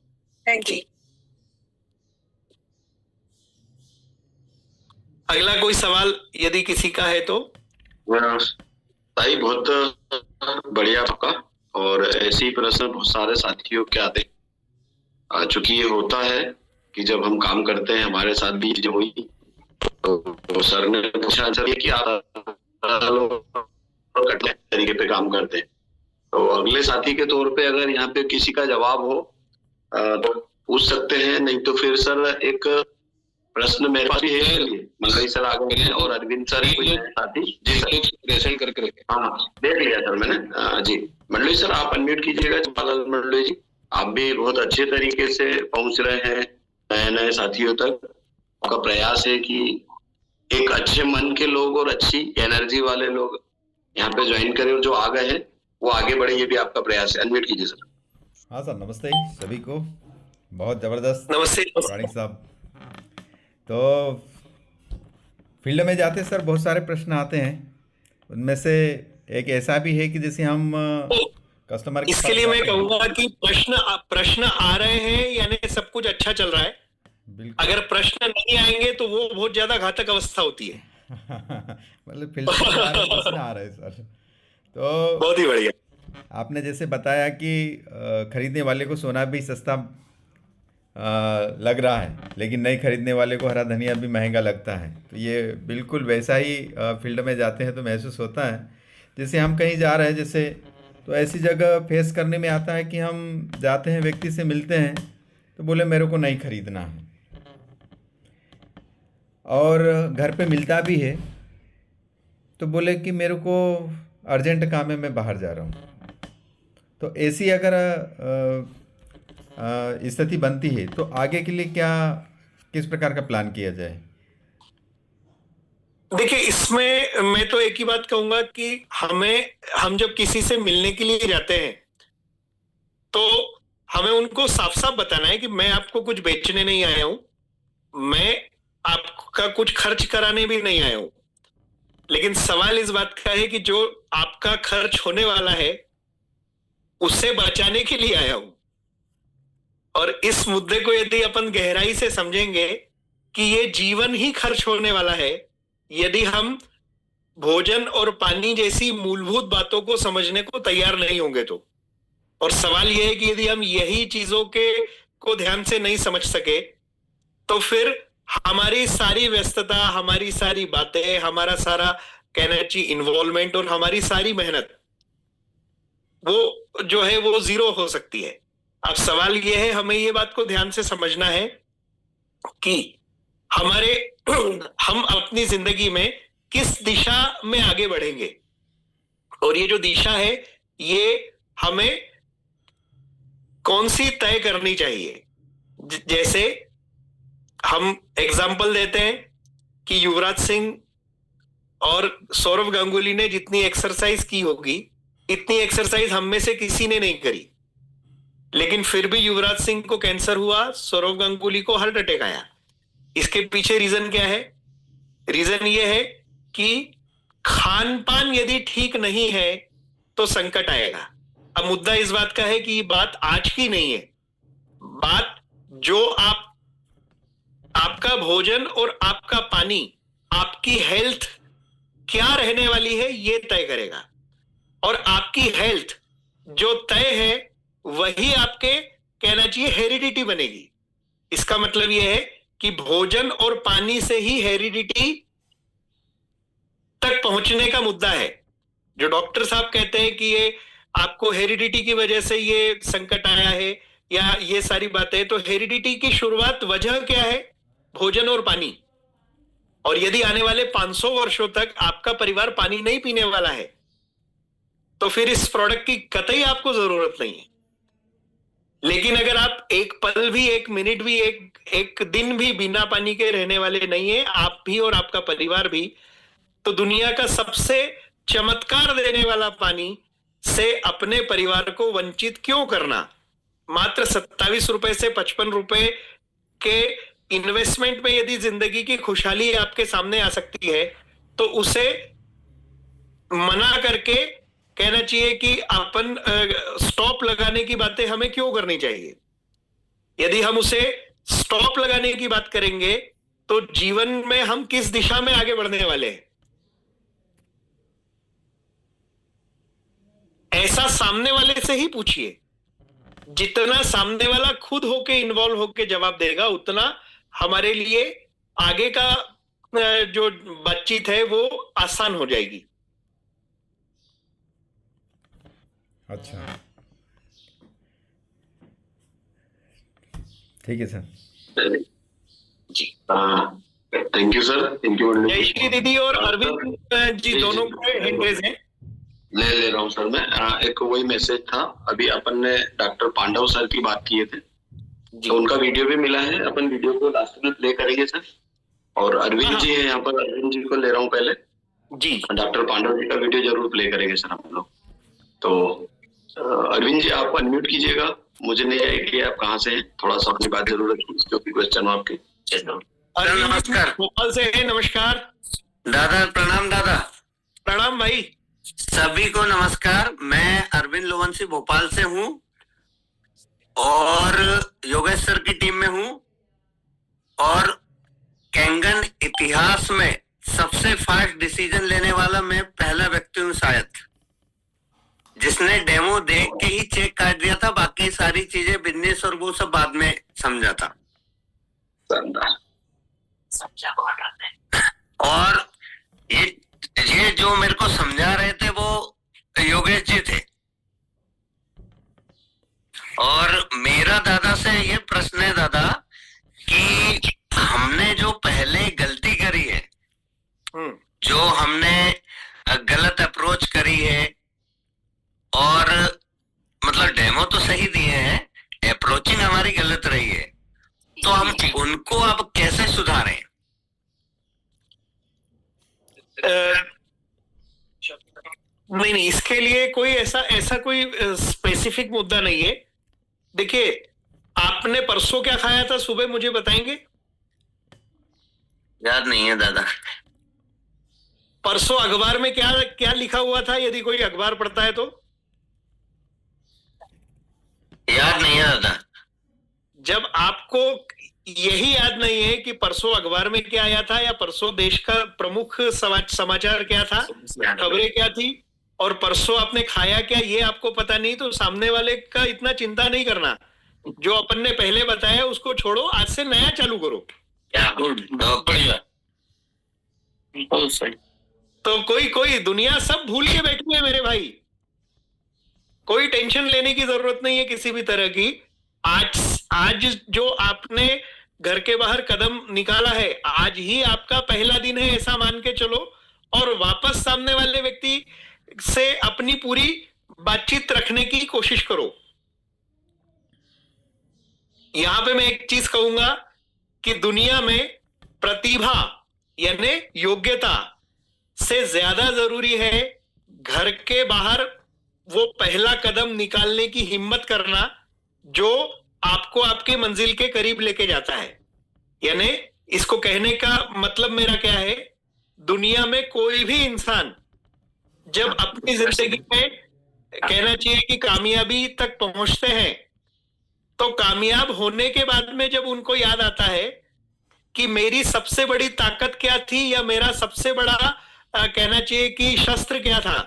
Thank you. अगला कोई सवाल यदि किसी का है तो। भाई बहुत बढ़िया आपका, और ऐसे ही प्रश्न बहुत सारे साथियों के आते हैं। चूंकि ये होता है कि जब हम काम करते हैं, हमारे साथ भी चीजें हुई, तो सर ने पूछा आंसर ये कि आप कटले तरीके पे काम करते हैं। तो अगले साथी के तौर पे अगर यहाँ पे किसी का जवाब हो तो पूछ सकते हैं, नहीं तो फिर सर एक प्रश्न मेरे पास भी है, मंगई सर आगे हैं और अरविंद सर साथी जी सर प्रेजेंट करके रखे। हाँ देख लिया सर मैंने। जी मंडली सर आप अनम्यूट कीजिएगा। जवाहरलाल मंडली जी, आप भी बहुत अच्छे तरीके से पहुंच रहे हैं नए साथियों तक। आपका प्रयास है कि एक अच्छे मन के लोग और अच्छी एनर्जी वाले लोग यहाँ पे ज्वाइन करें, और जो आ गए हैं वो आगे बढ़े, ये भी आपका प्रयास है। अनम्यूट कीजिए सर। हाँ सर, नमस्ते सभी को। बहुत ज़बरदस्त नमस्ते राणिक साहब। तो फील्ड में जाते सर बहुत सारे प्रश्न आते हैं, उनमें से एक ऐसा भी है कि जैसे हम कस्टमर इसके लिए मैं कहूँगा कि प्रश्न आ रहे हैं यानी सब कुछ अच्छा चल रहा है। अगर प्रश्न नहीं आएंगे तो वो बहुत ज्यादा घातक अवस्था होती है। मतलब फील्ड में प्रश्न आ रहे हैं सर। तो बहुत ही बढ़िया। आपने जैसे बताया कि खरीदने वाले को सोना भी सस्ता लग रहा है, लेकिन नहीं खरीदने वाले को हरा धनिया भी महंगा लगता है। तो ये बिल्कुल वैसा ही फील्ड में जाते हैं तो महसूस होता है। जैसे हम कहीं जा रहे हैं जैसे, तो ऐसी जगह फेस करने में आता है कि हम जाते हैं, व्यक्ति से मिलते हैं तो बोले मेरे को नहीं खरीदना है, और घर पे मिलता भी है तो बोले कि मेरे को अर्जेंट काम है, मैं बाहर जा रहा हूँ। तो ऐसी अगर स्थिति बनती है तो आगे के लिए किस प्रकार का प्लान किया जाए? देखिए, इसमें मैं तो एक ही बात कहूंगा कि हम जब किसी से मिलने के लिए जाते हैं तो हमें उनको साफ साफ बताना है कि मैं आपको कुछ बेचने नहीं आया हूं, मैं आपका कुछ खर्च कराने भी नहीं आया हूं, लेकिन सवाल इस बात का है कि जो आपका खर्च होने वाला है उससे बचाने के लिए आया हूं। और इस मुद्दे को यदि अपन गहराई से समझेंगे कि ये जीवन ही खर्च होने वाला है, यदि हम भोजन और पानी जैसी मूलभूत बातों को समझने को तैयार नहीं होंगे और सवाल यह है कि यदि हम यही चीजों को ध्यान से नहीं समझ सके तो फिर हमारी सारी व्यस्तता, हमारी सारी बातें, हमारा सारा कहना चाहिए इन्वॉल्वमेंट और हमारी सारी मेहनत वो जो है वो जीरो हो सकती है। अब सवाल यह है, हमें ये बात को ध्यान से समझना है कि हम अपनी जिंदगी में किस दिशा में आगे बढ़ेंगे, और ये जो दिशा है ये हमें कौन सी तय करनी चाहिए। जैसे हम एग्जाम्पल देते हैं कि युवराज सिंह और सौरव गांगुली ने जितनी एक्सरसाइज की होगी इतनी एक्सरसाइज हम में से किसी ने नहीं करी, लेकिन फिर भी युवराज सिंह को कैंसर हुआ, सौरव गांगुली को हार्ट अटैक आया। इसके पीछे रीजन क्या है? रीजन ये है कि खान पान यदि ठीक नहीं है तो संकट आएगा। अब मुद्दा इस बात का है कि बात आज की नहीं है, बात जो आपका भोजन और आपका पानी, आपकी हेल्थ क्या रहने वाली है ये तय करेगा, और आपकी हेल्थ जो तय है वही आपके कहना चाहिए हेरिडिटी बनेगी। इसका मतलब यह है कि भोजन और पानी से ही हेरिडिटी तक पहुंचने का मुद्दा है। जो डॉक्टर साहब कहते हैं कि ये आपको हेरिडिटी की वजह से ये संकट आया है या ये सारी बातें, तो हेरिडिटी की शुरुआत वजह क्या है? भोजन और पानी। और यदि आने वाले 500 वर्षों तक आपका परिवार पानी नहीं पीने वाला है तो फिर इस प्रोडक्ट की कतई आपको जरूरत नहीं है। लेकिन अगर आप एक पल भी, एक मिनट भी, एक दिन भी बिना पानी के रहने वाले नहीं है, आप भी और आपका परिवार भी, तो दुनिया का सबसे चमत्कार देने वाला पानी से अपने परिवार को वंचित क्यों करना? मात्र 27 रुपए से 55 रुपए के इन्वेस्टमेंट में यदि जिंदगी की खुशहाली आपके सामने आ सकती है तो उसे मना करके कहना चाहिए कि अपन स्टॉप लगाने की बातें हमें क्यों करनी चाहिए। यदि हम उसे स्टॉप लगाने की बात करेंगे तो जीवन में हम किस दिशा में आगे बढ़ने वाले हैं, ऐसा सामने वाले से ही पूछिए। जितना सामने वाला खुद होके इन्वॉल्व होके जवाब देगा उतना हमारे लिए आगे का जो बातचीत है वो आसान हो जाएगी। अच्छा, ठीक है sir ji. Thank you sir, thank you. Jayashree दीदी और अरविंद जी दोनों के हैंड रेज हैं। ले रहा हूँ सर मैं। एक वही मैसेज था, अभी अपन ने डॉक्टर पांडव सर की बात किए थे तो उनका वीडियो भी मिला है, अपन वीडियो को लास्ट में प्ले करेंगे सर। और अरविंद जी है यहाँ पर, अरविंद जी को ले रहा हूँ पहले जी। डॉक्टर पांडव जी का वीडियो जरूर प्ले करेंगे सर हम लोग। तो अरविंद जी आप अनम्यूट कीजिएगा, मुझे नहीं आएगी कि आप कहाँ से हैं, थोड़ा सा अपनी बात जरूर रखिए जो भी क्वेश्चन हो आपके। नमस्कार, भोपाल से है। नमस्कार दादा, प्रणाम दादा। प्रणाम भाई, सभी को नमस्कार। मैं अरविंद लोवंशी भोपाल से हूँ और योगेश सर की टीम में हूँ, और कैंगन इतिहास में सबसे फास्ट डिसीजन लेने वाला मैं पहला व्यक्ति हूँ शायद, जिसने डेमो देख के ही चेक काट दिया था, बाकी सारी चीजें बिजनेस और वो सब बाद में समझा था। और ये जो मेरे को समझा रहे थे वो योगेश जी थे। और मेरा दादा से ये प्रश्न है दादा कि हमने जो पहले गलती करी है, जो हमने गलत अप्रोच करी है, और मतलब डेमो तो सही दिए हैं, अप्रोचिंग हमारी गलत रही है, तो हम उनको अब कैसे सुधारें? नहीं, इसके लिए कोई ऐसा कोई स्पेसिफिक मुद्दा नहीं है। देखिए, आपने परसों क्या खाया था सुबह, मुझे बताएंगे? याद नहीं है दादा। परसों अखबार में क्या क्या लिखा हुआ था, यदि कोई अखबार पढ़ता है तो? याद नहीं है दादा। जब आपको यही याद नहीं है कि परसों अखबार में क्या आया था या परसों देश का प्रमुख समाचार क्या था, खबरें क्या थी, और परसों आपने खाया क्या ये आपको पता नहीं, तो सामने वाले का इतना चिंता नहीं करना। जो अपन ने पहले बताया उसको छोड़ो, आज से नया चालू करो। क्या गुड, बहुत बढ़िया, बहुत सही। तो कोई दुनिया सब भूल के बैठी है मेरे भाई, कोई टेंशन लेने की जरूरत नहीं है किसी भी तरह की। आज जो आपने घर के बाहर कदम निकाला है, आज ही आपका पहला दिन है ऐसा मान के चलो, और वापस सामने वाले व्यक्ति से अपनी पूरी बातचीत रखने की कोशिश करो। यहां पे मैं एक चीज कहूंगा कि दुनिया में प्रतिभा यानी योग्यता से ज्यादा जरूरी है घर के बाहर वो पहला कदम निकालने की हिम्मत करना जो आपको आपके मंजिल के करीब लेके जाता है। यानी इसको कहने का मतलब मेरा क्या है, दुनिया में कोई भी इंसान जब अपनी जिंदगी में कहना चाहिए कि कामयाबी तक पहुंचते हैं, तो कामयाब होने के बाद में जब उनको याद आता है कि मेरी सबसे बड़ी ताकत क्या थी या मेरा सबसे बड़ा कहना चाहिए कि शस्त्र क्या था,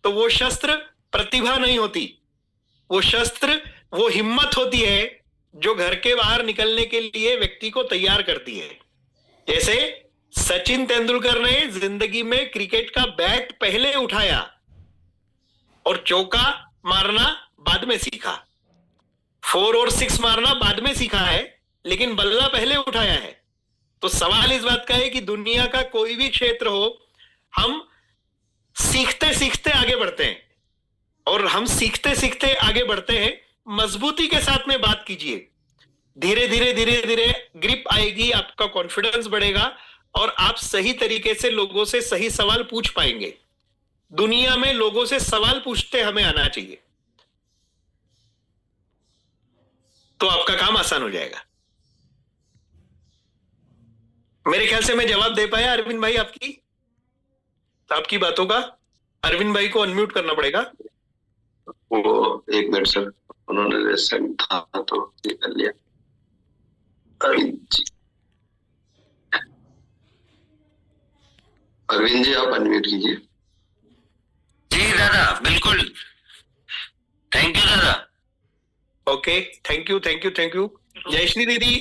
तो वो शस्त्र प्रतिभा नहीं होती, वो शस्त्र वो हिम्मत होती है जो घर के बाहर निकलने के लिए व्यक्ति को तैयार करती है। जैसे सचिन तेंदुलकर ने जिंदगी में क्रिकेट का बैट पहले उठाया और चौका मारना बाद में सीखा, 4 और 6 मारना बाद में सीखा है, लेकिन बल्ला पहले उठाया है। तो सवाल इस बात का है कि दुनिया का कोई भी क्षेत्र हो, हम सीखते सीखते आगे बढ़ते हैं, और हम सीखते सीखते आगे बढ़ते हैं। मजबूती के साथ में बात कीजिए, धीरे धीरे ग्रिप आएगी, आपका कॉन्फिडेंस बढ़ेगा और आप सही तरीके से लोगों से सही सवाल पूछ पाएंगे। दुनिया में लोगों से सवाल पूछते हमें आना चाहिए, तो आपका काम आसान हो जाएगा। मेरे ख्याल से मैं जवाब दे पाया अरविंद भाई आपकी बातों का। अरविंद भाई को अनम्यूट करना पड़ेगा। वो 1 मिनट सर, उन्होंने रेसेंट था तो ये कर लिया। अरविंद जी आप अनम्यूट कीजिए। जी दादा, बिल्कुल, थैंक यू दादा। Okay, thank you. जयश्री दीदी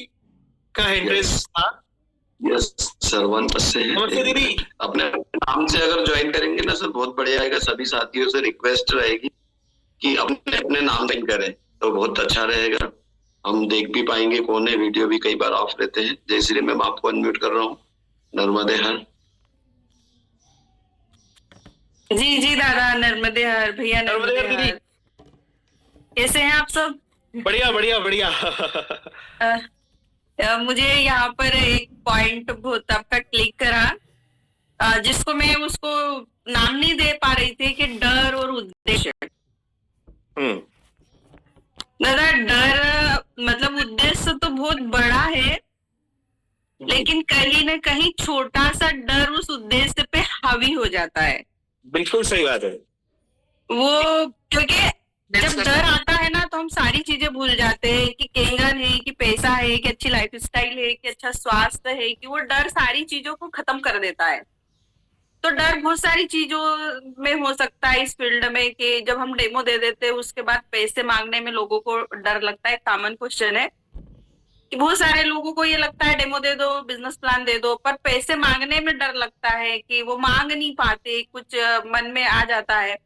का एड्रेस था। यस सर, 1 से है। नमस्ते दीदी। अपने नाम से अगर ज्वाइन करेंगे ना सर बहुत बढ़िया आएगा। सभी साथियों से रिक्वेस्ट रहेगी कि अपने नाम ज्वाइन करें तो बहुत अच्छा रहेगा, हम देख भी पाएंगे कौन है। वीडियो भी कई बार ऑफ रहते हैं। जयश्री मैम आपको अनम्यूट कर रहा हूँ। नर्मदे हर। जी दादा, नर्मदे हर भैया, नर्मदे हर। कैसे हैं आप सब? बढ़िया। मुझे यहाँ पर एक पॉइंट बहुत आपका क्लिक करा, जिसको मैं उसको नाम नहीं दे पा रही थी कि डर और उद्देश्य। दादा, डर मतलब उद्देश्य तो बहुत बड़ा है, लेकिन कहीं ना कहीं छोटा सा डर उस उद्देश्य पे हावी हो जाता है। बिल्कुल सही बात है। वो क्योंकि जब डर आता है ना तो हम सारी चीजें भूल जाते हैं कि केंगन है, कि पैसा है, कि अच्छी लाइफ स्टाइल है, कि अच्छा स्वास्थ्य है, कि वो डर सारी चीजों को खत्म कर देता है। तो डर बहुत सारी चीजों में हो सकता है इस फील्ड में, कि जब हम डेमो दे देते हैं उसके बाद पैसे मांगने में लोगों को डर लगता है। कॉमन क्वेश्चन है कि बहुत सारे लोगों को ये लगता है डेमो दे दो, बिजनेस प्लान दे दो, पर पैसे मांगने में डर लगता है कि वो मांग नहीं पाते, कुछ मन में आ जाता है।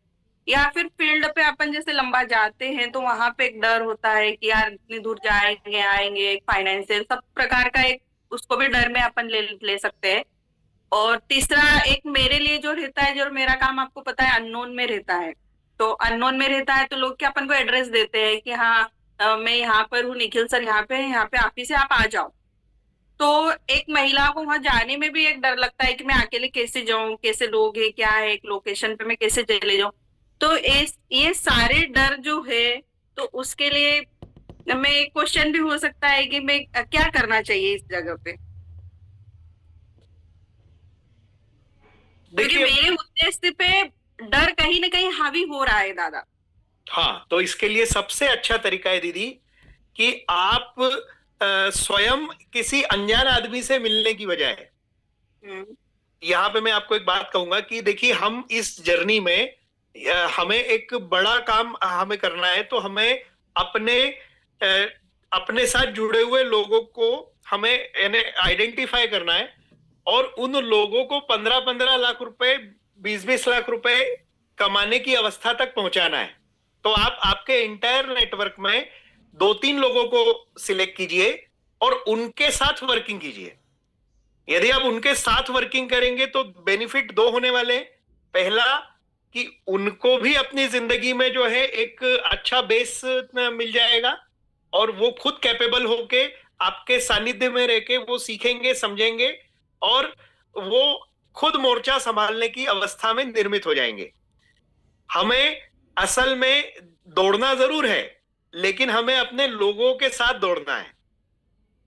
या फिर फील्ड पे अपन जैसे लंबा जाते हैं तो वहां पे एक डर होता है कि यार इतनी दूर जाएंगे आएंगे, फाइनेंशियल सब प्रकार का एक उसको भी डर में अपन ले सकते हैं। और तीसरा एक मेरे लिए जो रहता है, जो मेरा काम आपको पता है अननोन में रहता है, तो अननोन में रहता है तो लोग क्या अपन को एड्रेस देते हैं कि हाँ मैं यहाँ पर हूँ, निखिल सर यहाँ पे आप ही से आप आ जाओ। तो एक महिला को वहां जाने में भी एक डर लगता है कि मैं अकेले कैसे जाऊं, कैसे लोग है, क्या है, एक लोकेशन पे मैं कैसे चले जाऊं। तो ये सारे डर जो है, तो उसके लिए मैं एक क्वेश्चन भी हो सकता है कि मैं क्या करना चाहिए इस जगह पे, क्योंकि मेरे उद्देश्य पे डर कहीं ना कहीं हावी हो रहा है दादा। हाँ, तो इसके लिए सबसे अच्छा तरीका है दीदी कि आप स्वयं किसी अनजान आदमी से मिलने की बजाय, यहाँ पे मैं आपको एक बात कहूंगा कि देखिए हम इस जर्नी में हमें एक बड़ा काम हमें करना है, तो हमें अपने साथ जुड़े हुए लोगों को हमें यानी आइडेंटिफाई करना है और उन लोगों को 15-15 लाख रुपए, 20-20 लाख रुपए कमाने की अवस्था तक पहुंचाना है। तो आप आपके इंटायर नेटवर्क में 2-3 लोगों को सिलेक्ट कीजिए और उनके साथ वर्किंग कीजिए। यदि आप उनके साथ वर्किंग करेंगे तो बेनिफिट 2 होने वाले हैं। पहला कि उनको भी अपनी जिंदगी में जो है एक अच्छा बेस मिल जाएगा और वो खुद कैपेबल होके आपके सानिध्य में रह के वो सीखेंगे, समझेंगे और वो खुद मोर्चा संभालने की अवस्था में निर्मित हो जाएंगे। हमें असल में दौड़ना जरूर है, लेकिन हमें अपने लोगों के साथ दौड़ना है।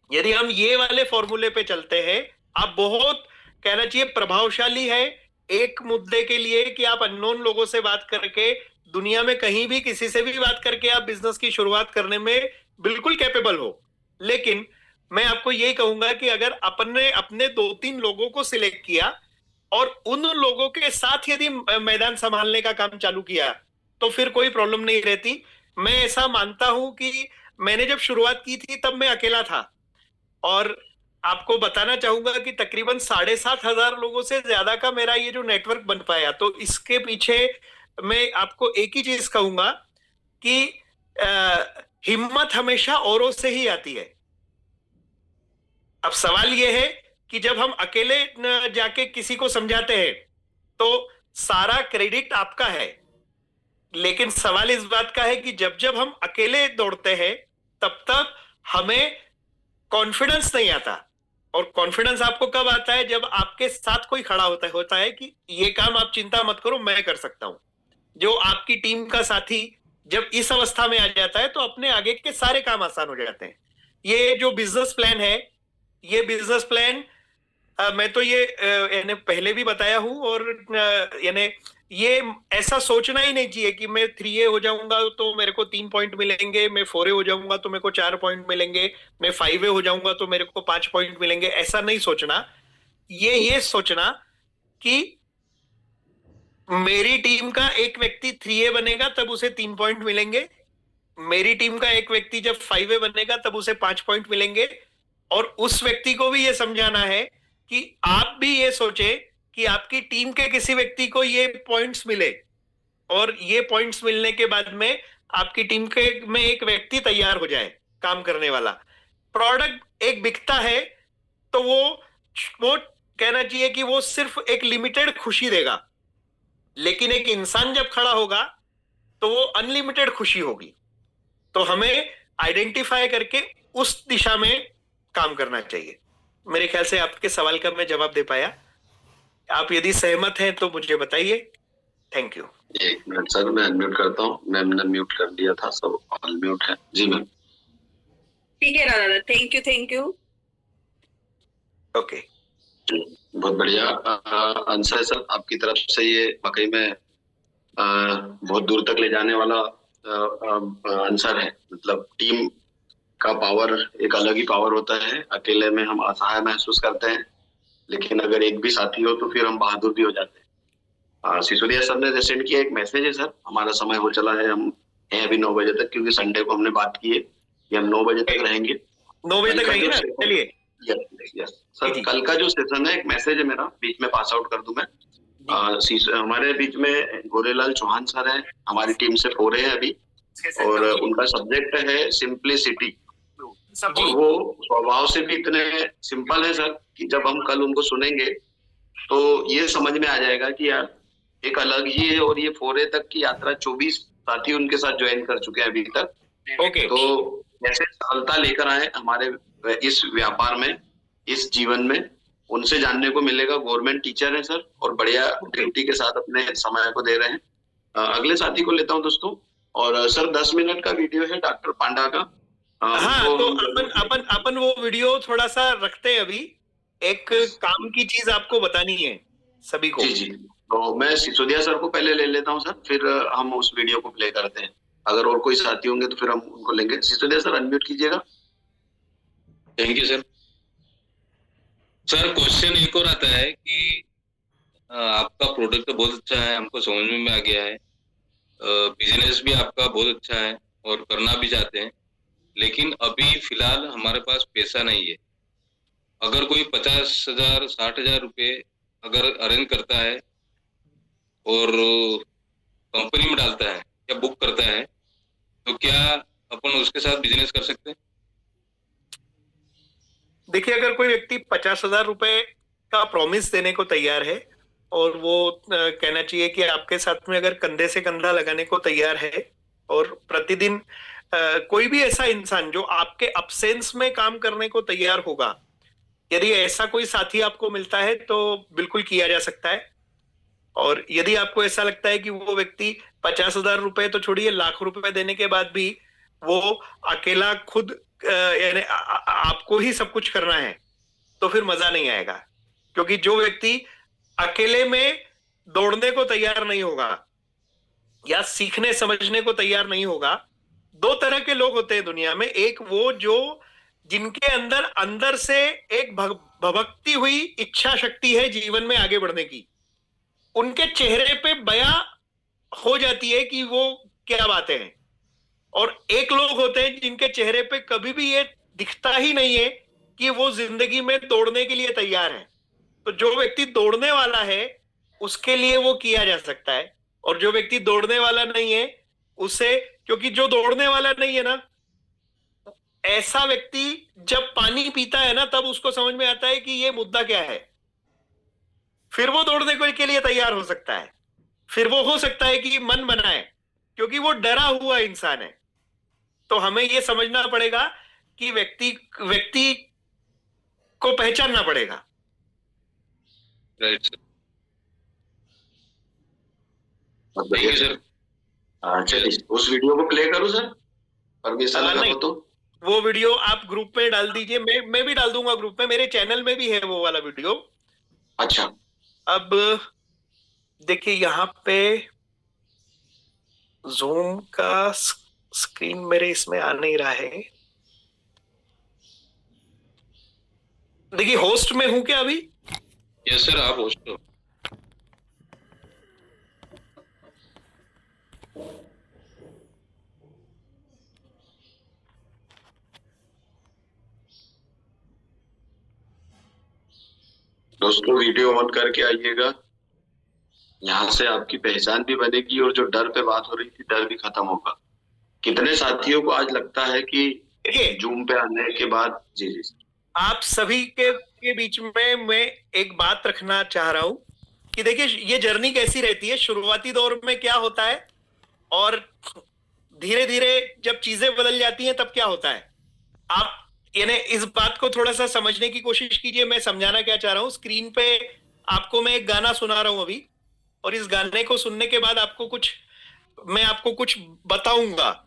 यदि हम ये वाले फॉर्मूले पे चलते हैं, आप बहुत कहना चाहिए प्रभावशाली है एक मुद्दे के लिए कि आप अननोन लोगों से बात करके दुनिया में कहीं भी किसी से भी बात करके आप बिजनेस की शुरुआत करने में बिल्कुल कैपेबल हो। लेकिन मैं आपको यही कहूंगा कि अगर अपने 2-3 लोगों को सिलेक्ट किया और उन लोगों के साथ यदि मैदान संभालने का काम चालू किया तो फिर कोई प्रॉब्लम नहीं रहती। मैं ऐसा मानता हूं कि मैंने जब शुरुआत की थी तब मैं अकेला था और आपको बताना चाहूंगा कि तकरीबन 7,500 लोगों से ज्यादा का मेरा ये जो नेटवर्क बन पाया। तो इसके पीछे मैं आपको एक ही चीज कहूंगा कि हिम्मत हमेशा औरों से ही आती है। अब सवाल ये है कि जब हम अकेले जाके किसी को समझाते हैं तो सारा क्रेडिट आपका है, लेकिन सवाल इस बात का है कि जब हम अकेले दौड़ते हैं तब तक हमें कॉन्फिडेंस नहीं आता। और कॉन्फिडेंस आपको कब आता है? जब आपके साथ कोई खड़ा होता है कि ये काम आप चिंता मत करो, मैं कर सकता हूं। जो आपकी टीम का साथी जब इस अवस्था में आ जाता है तो अपने आगे के सारे काम आसान हो जाते हैं। ये जो बिजनेस प्लान है, ये बिजनेस प्लान मैं तो ये यानी पहले भी बताया हूं और यानी ये ऐसा सोचना ही नहीं चाहिए कि मैं 3A हो जाऊंगा तो मेरे को 3 पॉइंट मिलेंगे, मैं 4A हो जाऊंगा तो मेरे को 4 पॉइंट मिलेंगे, मैं 5A हो जाऊंगा तो मेरे को 5 पॉइंट मिलेंगे। ऐसा नहीं सोचना। ये सोचना कि मेरी टीम का एक व्यक्ति 3A बनेगा तब उसे 3 पॉइंट मिलेंगे, मेरी टीम का एक व्यक्ति जब 5A बनेगा तब उसे 5 पॉइंट मिलेंगे। और उस व्यक्ति को भी ये समझाना है कि आप भी ये सोचे कि आपकी टीम के किसी व्यक्ति को ये पॉइंट्स मिले और ये पॉइंट्स मिलने के बाद में आपकी टीम के में एक व्यक्ति तैयार हो जाए काम करने वाला। प्रोडक्ट एक बिकता है तो वो कहना चाहिए कि वो सिर्फ एक लिमिटेड खुशी देगा, लेकिन एक इंसान जब खड़ा होगा तो वो अनलिमिटेड खुशी होगी। तो हमें आइडेंटिफाई करके उस दिशा में काम करना चाहिए। मेरे ख्याल से आपके सवाल का मैं जवाब दे पाया। आप यदि सहमत हैं तो मुझे बताइए। Thank you. एक मिनट सर, मैं अनम्यूट करता हूँ। मैम ने म्यूट कर दिया था, सब अनम्यूट है। जी मैम। ठीक है दादा, थैंक यू। ओके, बहुत बढ़िया आंसर है सर आपकी तरफ से। ये वाकई में बहुत दूर तक ले जाने वाला आंसर है। मतलब टीम का पावर एक अलग ही पावर होता है। अकेले में हम असहाय महसूस करते हैं, लेकिन अगर एक भी साथी हो तो फिर हम बहादुर भी हो जाते हैं। सिसोदिया सर ने सेंड किया एक मैसेज है सर, हमारा समय हो चला है, हम हैं अभी 9 बजे तक, क्योंकि संडे को हमने बात की है कि हम 9 बजे तक रहेंगे। 9 बजे तक रहेंगे ना? चलिए। यस सर, कल का जो सेशन है, एक मैसेज है मेरा, बीच में पास आउट कर दूं मैं। हमारे बीच में गोरेलाल चौहान सर है, हमारी टीम से 4A है अभी, और उनका सब्जेक्ट है सिंप्लिसिटी। वो स्वभाव से भी इतने सिंपल है सर कि जब हम कल उनको सुनेंगे तो ये समझ में आ जाएगा कि यार एक अलग ही है। और ये 4A तक की यात्रा 24 साथी उनके साथ ज्वाइन कर चुके हैं अभी तक। ओके। तो कैसे सफलता लेकर आए हमारे इस व्यापार में, इस जीवन में, उनसे जानने को मिलेगा। गवर्नमेंट टीचर है सर और बढ़िया ड्यूटी के साथ अपने समय को दे रहे हैं। अगले साथी को लेता हूँ दोस्तों। और सर 10 मिनट का वीडियो है डॉक्टर पांडा का। हाँ, तो अपन वो वीडियो थोड़ा सा रखते हैं। अभी एक काम की चीज आपको बतानी है सभी को। जी। तो मैं सिसोदिया सर को पहले ले लेता हूँ सर, फिर हम उस वीडियो को प्ले करते हैं। अगर और कोई साथी होंगे तो फिर हम उनको लेंगे। सिसोदिया सर अनम्यूट कीजिएगा। Thank you sir. Sir question एक और आता है कि आपका प्रोडक्ट बहुत अच्छा है, हमको समझ में आ गया है, बिजनेस भी आपका बहुत अच्छा है और करना भी चाहते हैं, लेकिन अभी फिलहाल हमारे पास पैसा नहीं है। अगर कोई 50,000 60,000 रुपये अगर अरेंज करता है और कंपनी में डालता है या बुक करता है, तो क्या अपन उसके साथ बिजनेस कर सकते हैं? देखिए, अगर कोई व्यक्ति 50,000 रुपए का प्रॉमिस देने को तैयार है और वो कहना चाहिए कि आपके साथ में अगर कंधे से कंधा लगाने को तैयार है और प्रतिदिन कोई भी ऐसा इंसान जो आपके अब्सेंस में काम करने को तैयार होगा, यदि ऐसा कोई साथी आपको मिलता है तो बिल्कुल किया जा सकता है। और यदि आपको ऐसा लगता है कि वो व्यक्ति 50,000 रुपए तो छोड़िए, लाख रुपए देने के बाद भी वो अकेला खुद यानी आपको ही सब कुछ करना है, तो फिर मजा नहीं आएगा। क्योंकि जो व्यक्ति अकेले में दौड़ने को तैयार नहीं होगा या सीखने समझने को तैयार नहीं होगा, दो तरह के लोग होते हैं दुनिया में। एक वो जो जिनके अंदर अंदर से एक भभकती हुई इच्छा शक्ति है जीवन में आगे बढ़ने की, उनके चेहरे पे बयां हो जाती है कि वो क्या बातें हैं। और एक लोग होते हैं जिनके चेहरे पे कभी भी ये दिखता ही नहीं है कि वो जिंदगी में दौड़ने के लिए तैयार है। तो जो व्यक्ति दौड़ने वाला है उसके लिए वो किया जा सकता है, और जो व्यक्ति दौड़ने वाला नहीं है उसे, क्योंकि जो दौड़ने वाला नहीं है ना, ऐसा व्यक्ति जब पानी पीता है ना तब उसको समझ में आता है कि ये मुद्दा क्या है, फिर वो दौड़ने के लिए तैयार हो सकता है। फिर वो हो सकता है कि मन बनाए, क्योंकि वो डरा हुआ इंसान है। तो हमें ये समझना पड़ेगा कि व्यक्ति को पहचानना पड़ेगा। Right sir. बढ़िया सर। चलिए उस वीडियो को प्ले करूं सर, परमिशन अगर हो तो। वो वीडियो आप ग्रुप में डाल दीजिए, मैं भी डाल दूंगा ग्रुप में, मेरे चैनल में भी है वो वाला वीडियो। अच्छा, अब देखिए यहाँ पे जूम का स्क्रीन मेरे इसमें आ नहीं रहा है। देखिए होस्ट में हूं क्या अभी? यस सर, आप होस्ट हो। दोस्तों वीडियो ऑन करके आइएगा, यहाँ से आपकी पहचान भी बनेगी और जो डर पे बात हो रही थी डर भी खत्म होगा। कितने साथियों को आज लगता है कि जूम पे आने के बाद, जी जी आप सभी के बीच में मैं एक बात रखना चाह रहा हूं कि देखिए ये जर्नी कैसी रहती है। शुरुआती दौर में क्या होता है और धीरे धीरे जब चीजें बदल जाती हैं तब क्या होता है, आप यानी इस बात को थोड़ा सा समझने की कोशिश कीजिए। मैं समझाना क्या चाह रहा हूं, स्क्रीन पे आपको मैं एक गाना सुना रहा हूं अभी, और इस गाने को सुनने के बाद मैं आपको कुछ बताऊंगा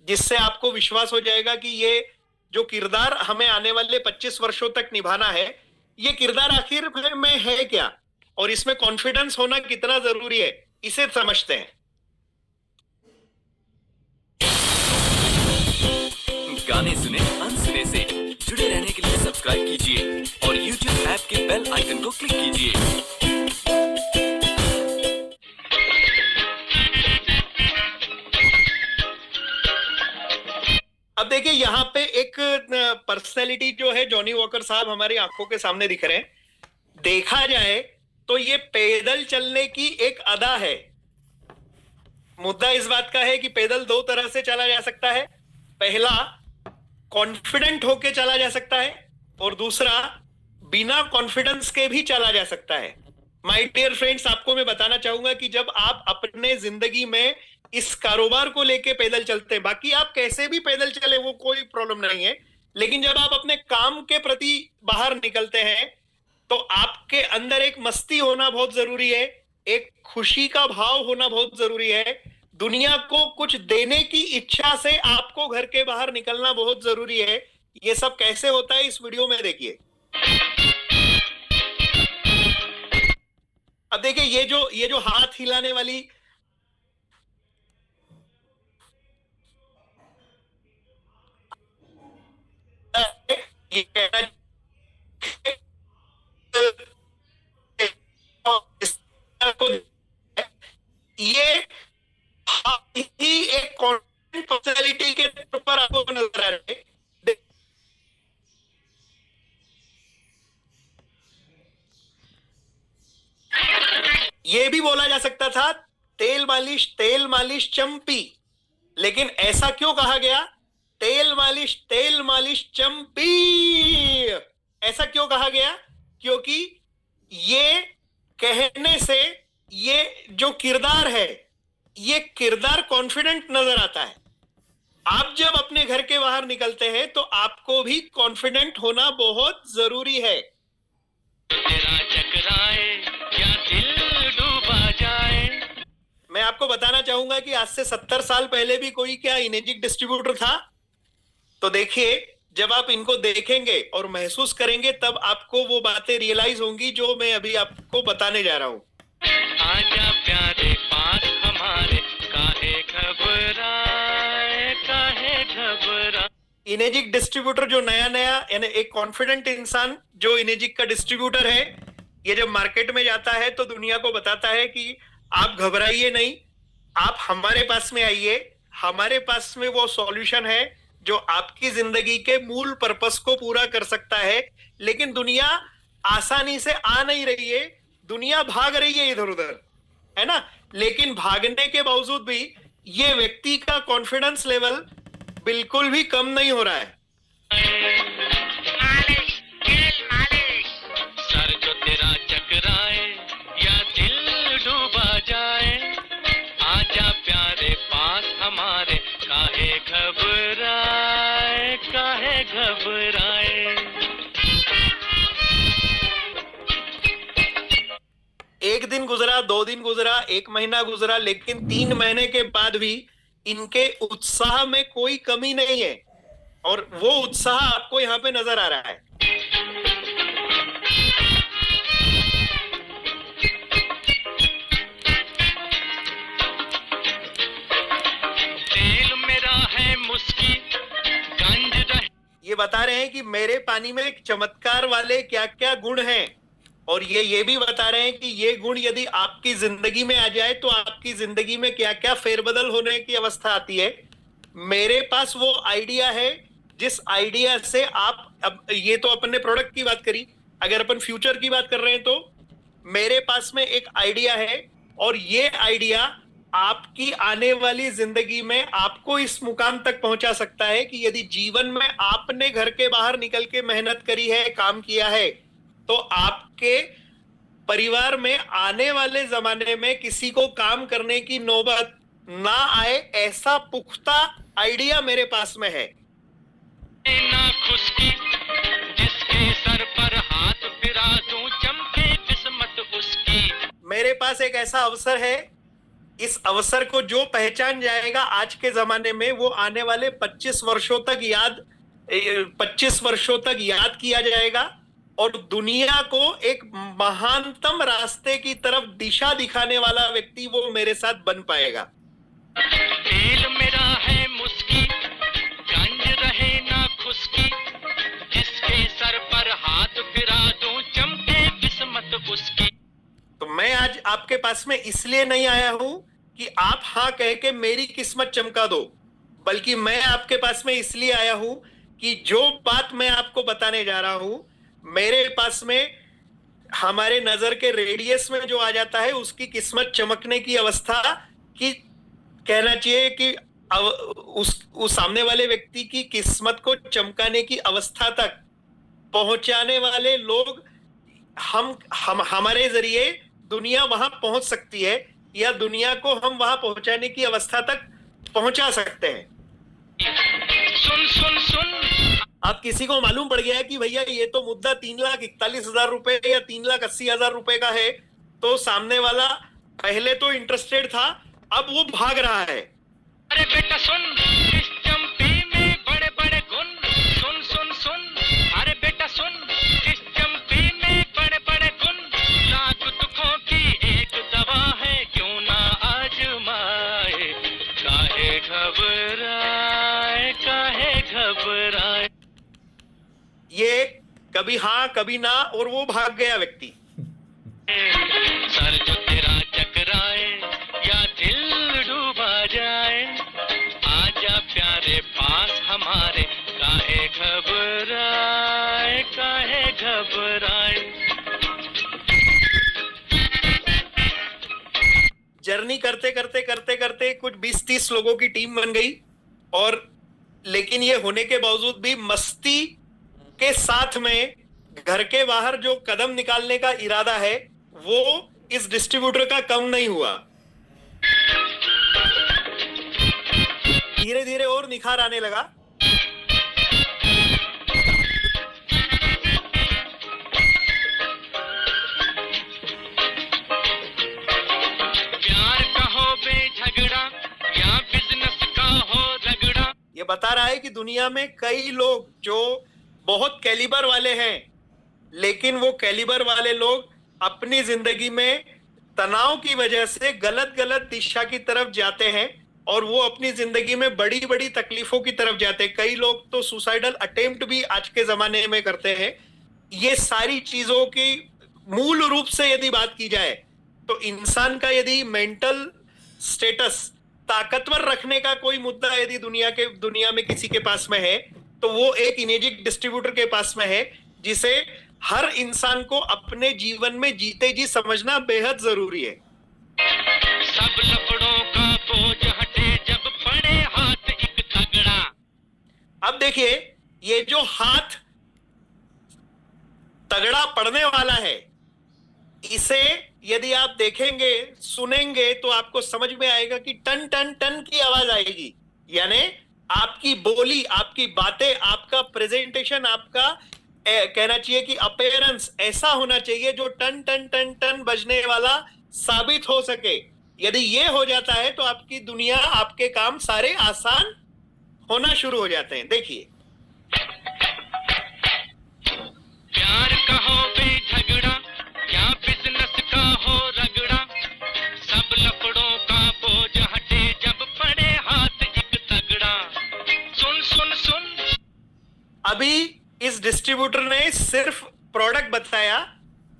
जिससे आपको विश्वास हो जाएगा कि ये जो किरदार हमें आने वाले 25 वर्षों तक निभाना है, ये किरदार आखिर में है क्या और इसमें कॉन्फिडेंस होना कितना जरूरी है, इसे समझते हैं। गाने सुने अनसुने से जुड़े रहने के लिए सब्सक्राइब कीजिए और YouTube ऐप के बेल आइकन को क्लिक कीजिए। अब देखिए यहाँ पे एक पर्सनैलिटी जो है जॉनी वॉकर साहब हमारी आंखों के सामने दिख रहे हैं। देखा जाए तो ये पैदल चलने की एक अदा है। मुद्दा इस बात का है कि पैदल दो तरह से चला जा सकता है। पहला, कॉन्फिडेंट होके चला जा सकता है, और दूसरा बिना कॉन्फिडेंस के भी चला जा सकता है। माय डियर फ्रेंड्स, आपको मैं बताना चाहूंगा कि जब आप अपने जिंदगी में इस कारोबार को लेके पैदल चलते हैं, बाकी आप कैसे भी पैदल चले वो कोई प्रॉब्लम नहीं है, लेकिन जब आप अपने काम के प्रति बाहर निकलते हैं तो आपके अंदर एक मस्ती होना बहुत जरूरी है, एक खुशी का भाव होना बहुत जरूरी है, दुनिया को कुछ देने की इच्छा से आपको घर के बाहर निकलना बहुत जरूरी है। ये सब कैसे होता है इस वीडियो में देखिए। अब देखिए ये जो हाथ हिलाने वाली ये कहना ये ये भी बोला जा सकता था तेल मालिश चंपी, लेकिन ऐसा क्यों कहा गया तेल मालिश चंपी? ऐसा क्यों कहा गया? क्योंकि ये कहने से ये जो किरदार है, ये किरदार कॉन्फिडेंट नजर आता है। आप जब अपने घर के बाहर निकलते हैं तो आपको भी कॉन्फिडेंट होना बहुत जरूरी है। मैं आपको बताना चाहूंगा कि आज से 70 साल पहले भी कोई क्या इनेजिक डिस्ट्रीब्यूटर था? तो देखिए, जब आप इनको देखेंगे और महसूस करेंगे तब आपको वो बातें रियलाइज होंगी जो मैं अभी आपको बताने जा रहा हूं। आजा प्यारे पास हमारे, काहे घबरा। इनेजिक डिस्ट्रीब्यूटर जो नया यानी एक कॉन्फिडेंट इंसान जो इनेजिक का डिस्ट्रीब्यूटर है, ये जब मार्केट में जाता है तो दुनिया को बताता है कि आप घबराइए नहीं, आप हमारे पास में आइए, हमारे पास में वो सॉल्यूशन है जो आपकी जिंदगी के मूल पर्पस को पूरा कर सकता है। लेकिन दुनिया आसानी से आ नहीं रही है, दुनिया भाग रही है इधर उधर, है ना? लेकिन भागने के बावजूद भी ये व्यक्ति का कॉन्फिडेंस लेवल बिल्कुल भी कम नहीं हो रहा है। सर जो तेरा चकराए या दिल डूबा जाए, आजा प्यारे पास हमारे, काहे घबराए। एक दिन गुजरा, 2 दिन गुजरा, 1 महीना गुजरा, लेकिन 3 महीने के बाद भी इनके उत्साह में कोई कमी नहीं है और वो उत्साह आपको यहाँ पे नजर आ रहा है। तेल मेरा है मुस्की, गंज रहे। ये बता रहे हैं कि मेरे पानी में चमत्कार वाले क्या क्या गुण हैं, और ये भी बता रहे हैं कि ये गुण यदि आपकी जिंदगी में आ जाए तो आपकी जिंदगी में क्या क्या फेरबदल होने की अवस्था आती है। मेरे पास वो आइडिया है जिस आइडिया से आप, अब ये तो अपन ने प्रोडक्ट की बात करी, अगर अपन फ्यूचर की बात कर रहे हैं तो मेरे पास में एक आइडिया है और ये आइडिया आपकी आने वाली जिंदगी में आपको इस मुकाम तक पहुंचा सकता है कि यदि जीवन में आपने घर के बाहर निकल के मेहनत करी है, काम किया है, तो आपके परिवार में आने वाले जमाने में किसी को काम करने की नौबत ना आए, ऐसा पुख्ता आइडिया मेरे पास में है। ना खुशकी, जिसके सर पर हाथ फिरा दूं, चमके किस्मत उसकी। मेरे पास एक ऐसा अवसर है, इस अवसर को जो पहचान जाएगा आज के जमाने में, वो आने वाले 25 वर्षों तक याद किया जाएगा और दुनिया को एक महानतम रास्ते की तरफ दिशा दिखाने वाला व्यक्ति वो मेरे साथ बन पाएगा। तेल मेरा है मुस्की, गंज रहे ना खुशकी, जिसके सर पर हाथ फिरा दूं, चमके किस्मत उसकी। तो मैं आज आपके पास में इसलिए नहीं आया हूं कि आप हाँ कह के मेरी किस्मत चमका दो, बल्कि मैं आपके पास में इसलिए आया हूं कि जो बात मैं आपको बताने जा रहा हूं, मेरे पास में हमारे नजर के रेडियस में जो आ जाता है उसकी किस्मत चमकने की अवस्था की, कहना चाहिए कि उस सामने वाले व्यक्ति की किस्मत को चमकाने की अवस्था तक पहुंचाने वाले लोग हम हमारे जरिए दुनिया वहां पहुंच सकती है, या दुनिया को हम वहां पहुंचाने की अवस्था तक पहुंचा सकते हैं। सुन आप किसी को मालूम पड़ गया कि भैया ये तो मुद्दा 3,41,000 रुपए या 3,80,000 रुपए का है, तो सामने वाला पहले तो इंटरेस्टेड था, अब वो भाग रहा है। अरे बेटा सुन, इस चंपी में बड़े बड़े गुण, सुन, अरे बेटा सुन, इस चंपी में बड़े बड़े गुण, लाख दुखों की एक दवा है, क्यों ना आजमाए, काहे घबराए। ये कभी हाँ कभी ना, और वो भाग गया व्यक्ति। सर जो तेरा चकराए या दिल डूबा जाए, आजा प्यारे पास हमारे, काहे घबराए। जर्नी करते करते करते करते कुछ 20-30 लोगों की टीम बन गई, और लेकिन ये होने के बावजूद भी मस्ती के साथ में घर के बाहर जो कदम निकालने का इरादा है वो इस डिस्ट्रीब्यूटर का कम नहीं हुआ। धीरे धीरे और निखार आने लगा। प्यार का हो बेझगड़ा या बिजनेस का हो रगड़ा। ये बता रहा है कि दुनिया में कई लोग जो बहुत कैलिबर वाले हैं, लेकिन वो कैलिबर वाले लोग अपनी जिंदगी में तनाव की वजह से गलत गलत दिशा की तरफ जाते हैं और वो अपनी जिंदगी में बड़ी बड़ी तकलीफों की तरफ जाते हैं। कई लोग तो सुसाइडल अटेम्प्ट भी आज के जमाने में करते हैं। ये सारी चीजों की मूल रूप से यदि बात की जाए तो इंसान का यदि मेंटल स्टेटस ताकतवर रखने का कोई मुद्दा यदि दुनिया में किसी के पास में है तो वो एक इनेजिक डिस्ट्रीब्यूटर के पास में है, जिसे हर इंसान को अपने जीवन में जीते जी समझना बेहद जरूरी है। सब लफड़ों का बोझ हटे जब पड़े हाथ एक तगड़ा। अब देखिए, ये जो हाथ तगड़ा पड़ने वाला है, इसे यदि आप देखेंगे सुनेंगे तो आपको समझ में आएगा कि टन टन टन की आवाज आएगी। यानी आपकी बोली, आपकी बातें, आपका प्रेजेंटेशन, आपका कहना चाहिए कि अपीयरेंस ऐसा होना चाहिए जो टन टन टन टन बजने वाला साबित हो सके। यदि ये हो जाता है तो आपकी दुनिया, आपके काम सारे आसान होना शुरू हो जाते हैं। देखिए, प्यार का हो बेझगड़ा या बिजनेस का हो रगड़ा। सब लफड़ों का बोझ हटे जब पड़े हाथ एक तगड़ा। सुन सुन सुन। अभी इस डिस्ट्रीब्यूटर ने सिर्फ प्रोडक्ट बताया,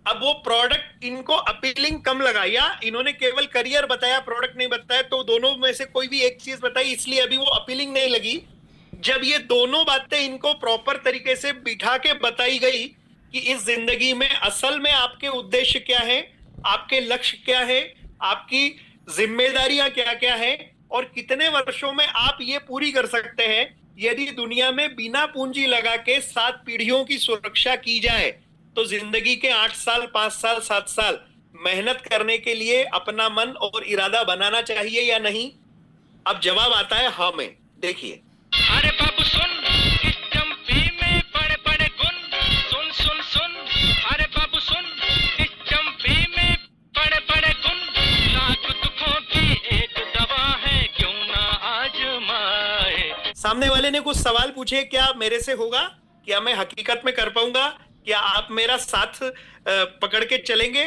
अब वो प्रोडक्ट इनको अपीलिंग कम लगा, या इन्होंने केवल करियर बताया, प्रोडक्ट नहीं बताया, तो दोनों में से कोई भी एक चीज बताई, इसलिए अभी वो अपीलिंग नहीं लगी। जब ये दोनों बातें इनको प्रॉपर तरीके से बिठा के बताई गई कि इस जिंदगी में असल में आपके उद्देश्य क्या है, आपके लक्ष्य क्या है, आपकी जिम्मेदारियां क्या क्या है और कितने वर्षों में आप ये पूरी कर सकते हैं, यदि दुनिया में बिना पूंजी लगा के 7 पीढ़ियों की सुरक्षा की जाए तो जिंदगी के 8 साल, 5 साल, 7 साल मेहनत करने के लिए अपना मन और इरादा बनाना चाहिए या नहीं? अब जवाब आता है हाँ में। देखिए, अरे बाबू सुन, इस चंपी में बड़े बड़े गुण। सुन सुन सुन, अरे बाबू सुन, इस चंपी में बड़े बड़े गुण। लाख दुखों की एक दवा है, क्यों ना आजमाए। सामने वाले ने कुछ सवाल पूछे, क्या मेरे से होगा, क्या मैं हकीकत में कर पाऊंगा, क्या आप मेरा साथ पकड़ के चलेंगे,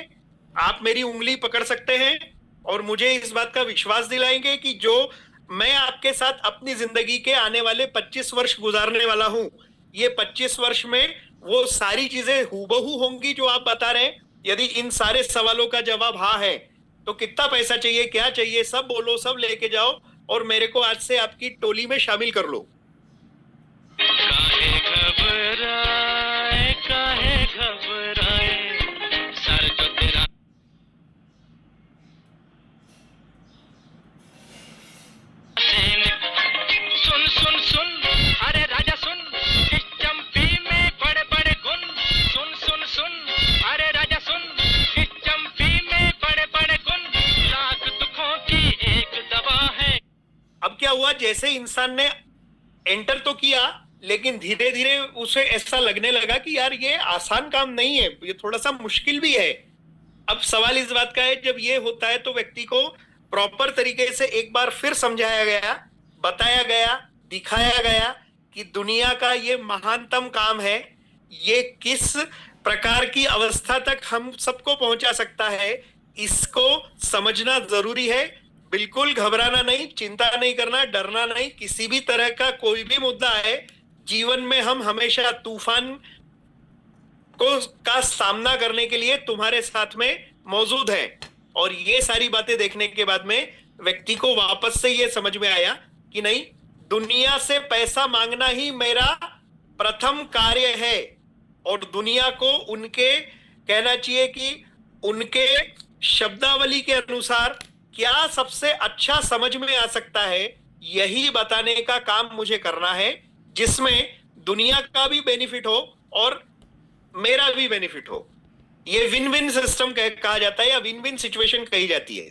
आप मेरी उंगली पकड़ सकते हैं और मुझे इस बात का विश्वास दिलाएंगे कि जो मैं आपके साथ अपनी जिंदगी के आने वाले 25 वर्ष गुजारने वाला हूं, ये 25 वर्ष में वो सारी चीजें हूबहू होंगी जो आप बता रहे हैं? यदि इन सारे सवालों का जवाब हाँ है तो कितना पैसा चाहिए, क्या चाहिए, सब बोलो, सब लेके जाओ और मेरे को आज से आपकी टोली में शामिल कर लो। काहे घबराए, काहे घबराए, सर जो तेरा। सुन सुन सुन, अरे राजा सुन, इस चंपी में बड़े बड़े गुण। सुन सुन सुन, अरे राजा सुन, इस चंपी में बड़े बड़े गुण। लाख दुखों की एक दवा है। अब क्या हुआ, जैसे इंसान ने एंटर तो किया लेकिन धीरे धीरे उसे ऐसा लगने लगा कि यार ये आसान काम नहीं है, ये थोड़ा सा मुश्किल भी है। अब सवाल इस बात का है, जब ये होता है तो व्यक्ति को प्रॉपर तरीके से एक बार फिर समझाया गया, बताया गया, दिखाया गया कि दुनिया का ये महानतम काम है, ये किस प्रकार की अवस्था तक हम सबको पहुंचा सकता है, इसको समझना जरूरी है। बिल्कुल घबराना नहीं, चिंता नहीं करना, डरना नहीं। किसी भी तरह का कोई भी मुद्दा है जीवन में, हम हमेशा तूफान का सामना करने के लिए तुम्हारे साथ में मौजूद हैं। और ये सारी बातें देखने के बाद में व्यक्ति को वापस से ये समझ में आया कि नहीं, दुनिया से पैसा मांगना ही मेरा प्रथम कार्य है और दुनिया को उनके कहना चाहिए कि उनके शब्दावली के अनुसार क्या सबसे अच्छा समझ में आ सकता है, यही बताने का काम मुझे करना है, जिसमें दुनिया का भी बेनिफिट हो और मेरा भी बेनिफिट हो। ये विन विन सिस्टम कहा जाता है या विन विन सिचुएशन कही जाती है।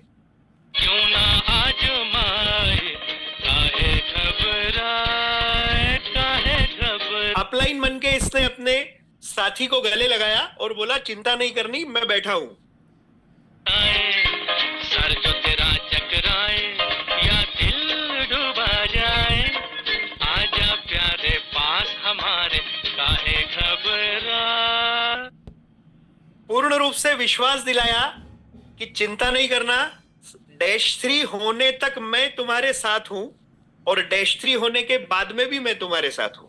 क्यों ना आजमाए, काहे घबराए, काहे घबराए। अपलाइन बन के इसने अपने साथी को गले लगाया और बोला चिंता नहीं करनी, मैं बैठा हूं। सर जो तेरा चकराए या दिल डूबा जाए, आजा प्यारे पास हमारे, काहे घबरा। पूर्ण रूप से विश्वास दिलाया कि चिंता नहीं करना, -3 होने तक मैं तुम्हारे साथ हूं और -3 होने के बाद में भी मैं तुम्हारे साथ हूं।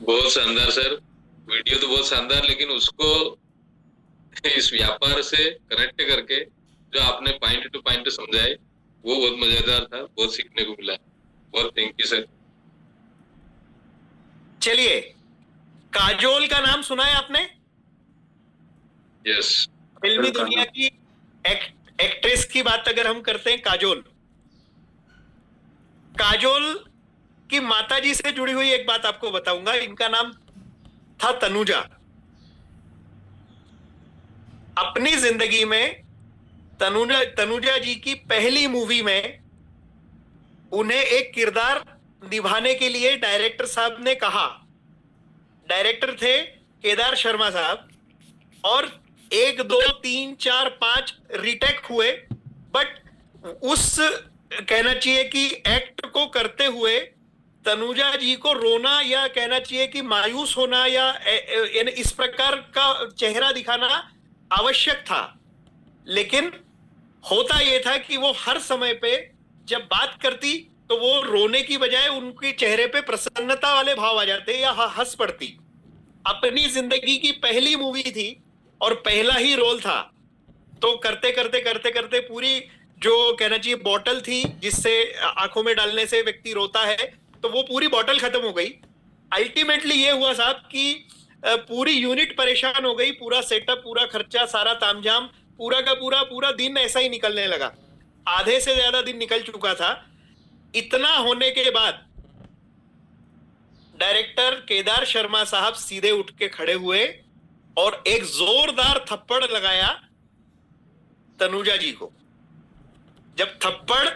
बहुत शानदार सर, वीडियो तो बहुत शानदार, लेकिन उसको इस व्यापार से कनेक्ट करके जो आपने पॉइंट टू पॉइंट समझाए वो बहुत मजेदार था, बहुत सीखने को मिला। बहुत थैंक यू सर। चलिए, काजोल का नाम सुना है आपने? यस। फिल्मी दुनिया की एक्ट्रेस की बात अगर हम करते हैं, काजोल की माताजी से जुड़ी हुई एक बात आपको बताऊंगा। इनका नाम था तनुजा। अपनी जिंदगी में तनुजा जी की पहली मूवी में उन्हें एक किरदार निभाने के लिए डायरेक्टर साहब ने कहा। डायरेक्टर थे केदार शर्मा साहब, और 1 2 3 4 5 रीटेक हुए, बट उस कहना चाहिए कि एक्ट को करते हुए तनुजा जी को रोना या कहना चाहिए कि मायूस होना या इस प्रकार का चेहरा दिखाना आवश्यक था। लेकिन होता यह था कि वो हर समय पे जब बात करती तो वो रोने की बजाय उनके चेहरे पे प्रसन्नता वाले भाव आ जाते या हंस पड़ती। अपनी जिंदगी की पहली मूवी थी और पहला ही रोल था, तो करते करते करते करते पूरी जो कहना चाहिए बॉटल थी जिससे आंखों में डालने से व्यक्ति रोता है, तो वो पूरी बॉटल खत्म हो गई। अल्टीमेटली ये हुआ साहब कि पूरी यूनिट परेशान हो गई, पूरा सेटअप, पूरा खर्चा, सारा तामझाम, पूरा का पूरा दिन ऐसा ही निकलने लगा। आधे से ज्यादा दिन निकल चुका था। इतना होने के बाद डायरेक्टर केदार शर्मा साहब सीधे उठ के खड़े हुए और एक जोरदार थप्पड़ लगाया तनुजा जी को। जब थप्पड़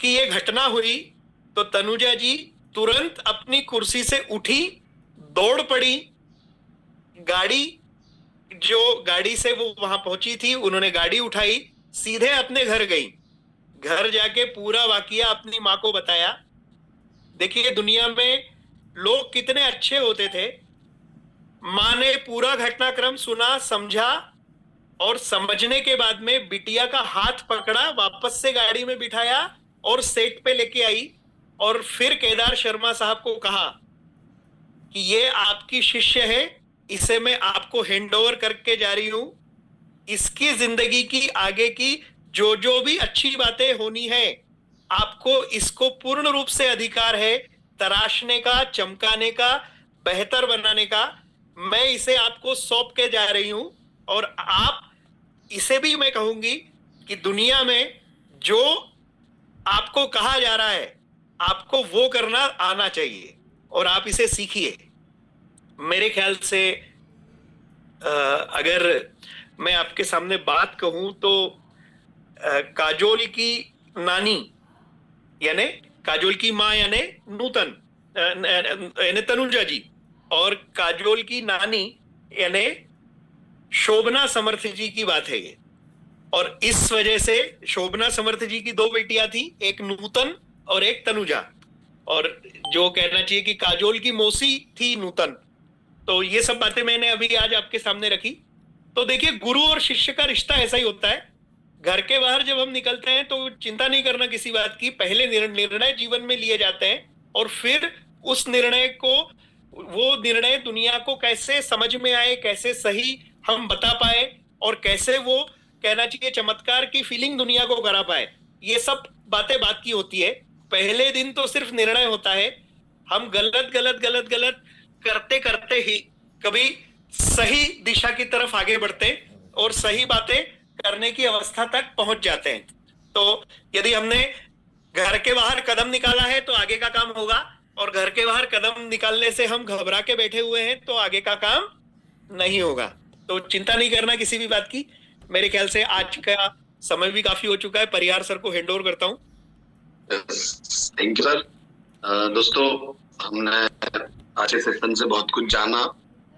की ये घटना हुई तो तनुजा जी तुरंत अपनी कुर्सी से उठी, दौड़ पड़ी। गाड़ी से वो वहां पहुंची थी, उन्होंने गाड़ी उठाई, सीधे अपने घर गई। घर जाके पूरा वाकया अपनी माँ को बताया। देखिए, दुनिया में लोग कितने अच्छे होते थे। माँ ने पूरा घटनाक्रम सुना, समझा, और समझने के बाद में बिटिया का हाथ पकड़ा, वापस से गाड़ी में बिठाया और सेट पे लेके आई, और फिर केदार शर्मा साहब को कहा कि ये आपकी शिष्य है, इसे मैं आपको हैंड ओवर करके जा रही हूं। इसकी जिंदगी की आगे की जो भी अच्छी बातें होनी है, आपको इसको पूर्ण रूप से अधिकार है तराशने का, चमकाने का, बेहतर बनाने का। मैं इसे आपको सौंप के जा रही हूं, और आप इसे भी मैं कहूंगी कि दुनिया में जो आपको कहा जा रहा है, आपको वो करना आना चाहिए और आप इसे सीखिए। मेरे ख्याल से अगर मैं आपके सामने बात कहूं तो काजोल की नानी यानी काजोल की माँ यानी नूतन यानी तनुजा जी, और काजोल की नानी यानी शोभना समर्थ जी की बात है ये। और इस वजह से शोभना समर्थ जी की 2 बेटियां थी, एक नूतन और एक तनुजा, और जो कहना चाहिए कि काजोल की मौसी थी नूतन। तो ये सब बातें मैंने अभी आज आपके सामने रखी। तो देखिए, गुरु और शिष्य का रिश्ता ऐसा ही होता है। घर के बाहर जब हम निकलते हैं तो चिंता नहीं करना किसी बात की, पहले निर्णय जीवन में लिए जाते हैं और फिर उस निर्णय को, वो निर्णय दुनिया को कैसे समझ में आए, कैसे सही हम बता पाए, और कैसे वो कहना चाहिए चमत्कार की फीलिंग दुनिया को करा पाए, ये सब बातें बात की होती है। पहले दिन तो सिर्फ निर्णय होता है। हम गलत करते करते ही कभी सही दिशा की तरफ आगे बढ़ते और सही बातें करने की अवस्था तक पहुंच जाते हैं। तो यदि हमने घर के बाहर कदम निकाला है तो आगे का काम होगा, और घर के बाहर कदम निकालने से हम घबरा के बैठे हुए हैं तो आगे का काम नहीं होगा। तो चिंता नहीं करना किसी भी बात की। मेरे ख्याल से आज का समय भी काफी हो चुका है। परिहार सर को हैंड ओवर करता हूँ। Thank you sir. दोस्तों, हमने आज के सेशन से बहुत कुछ जाना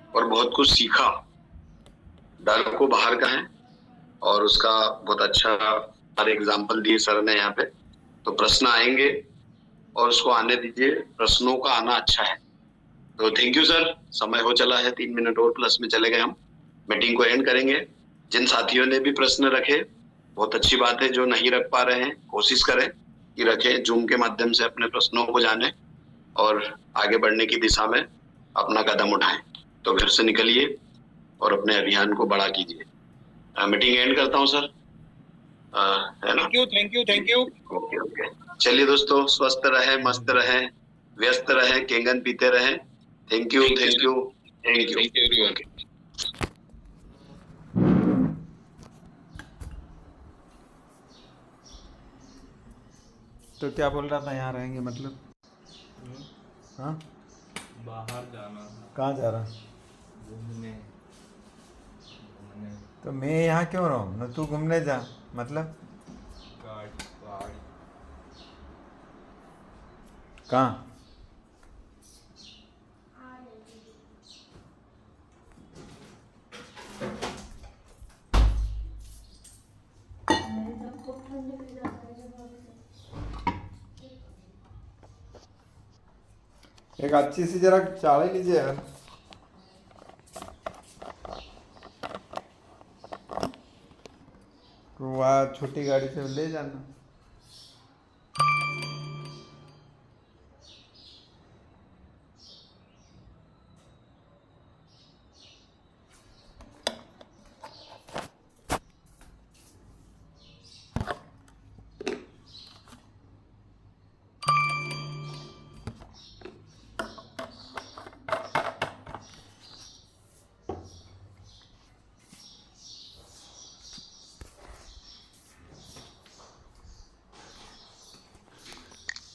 और बहुत कुछ सीखा। डर को बाहर का है और उसका बहुत अच्छा हर एग्जाम्पल दिए सर ने यहाँ पे। तो प्रश्न आएंगे और उसको आने दीजिए, प्रश्नों का आना अच्छा है। तो थैंक यू सर। समय हो चला है, 3 मिनट और प्लस में चले गए हम। मीटिंग को एंड करेंगे। जिन साथियों ने भी प्रश्न रखे, बहुत अच्छी बात है। जो नहीं रख पा रहे हैं, कोशिश करें कि रखें। जूम के माध्यम से अपने प्रश्नों को जाने और आगे बढ़ने की दिशा में अपना कदम उठाएं। तो घर से निकलिए और अपने अभियान को बड़ा कीजिए। मीटिंग एंड करता हूं सर, है ना? Thank you. ओके। चलिए दोस्तों, स्वस्थ रहे, मस्त रहे, व्यस्त रहे, केंगन पीते रहे। Thank you everyone. तो क्या बोल रहा था, यहाँ रहेंगे मतलब? हाँ, बाहर जाना था। कहाँ जा रहा? घूमने। तो मैं यहाँ क्यों रहूँ ना, तू घूमने जा मतलब? कहाँ? एक अच्छी सी जरा चाय लीजिए यार। तो वहाँ छोटी गाड़ी से ले जाना।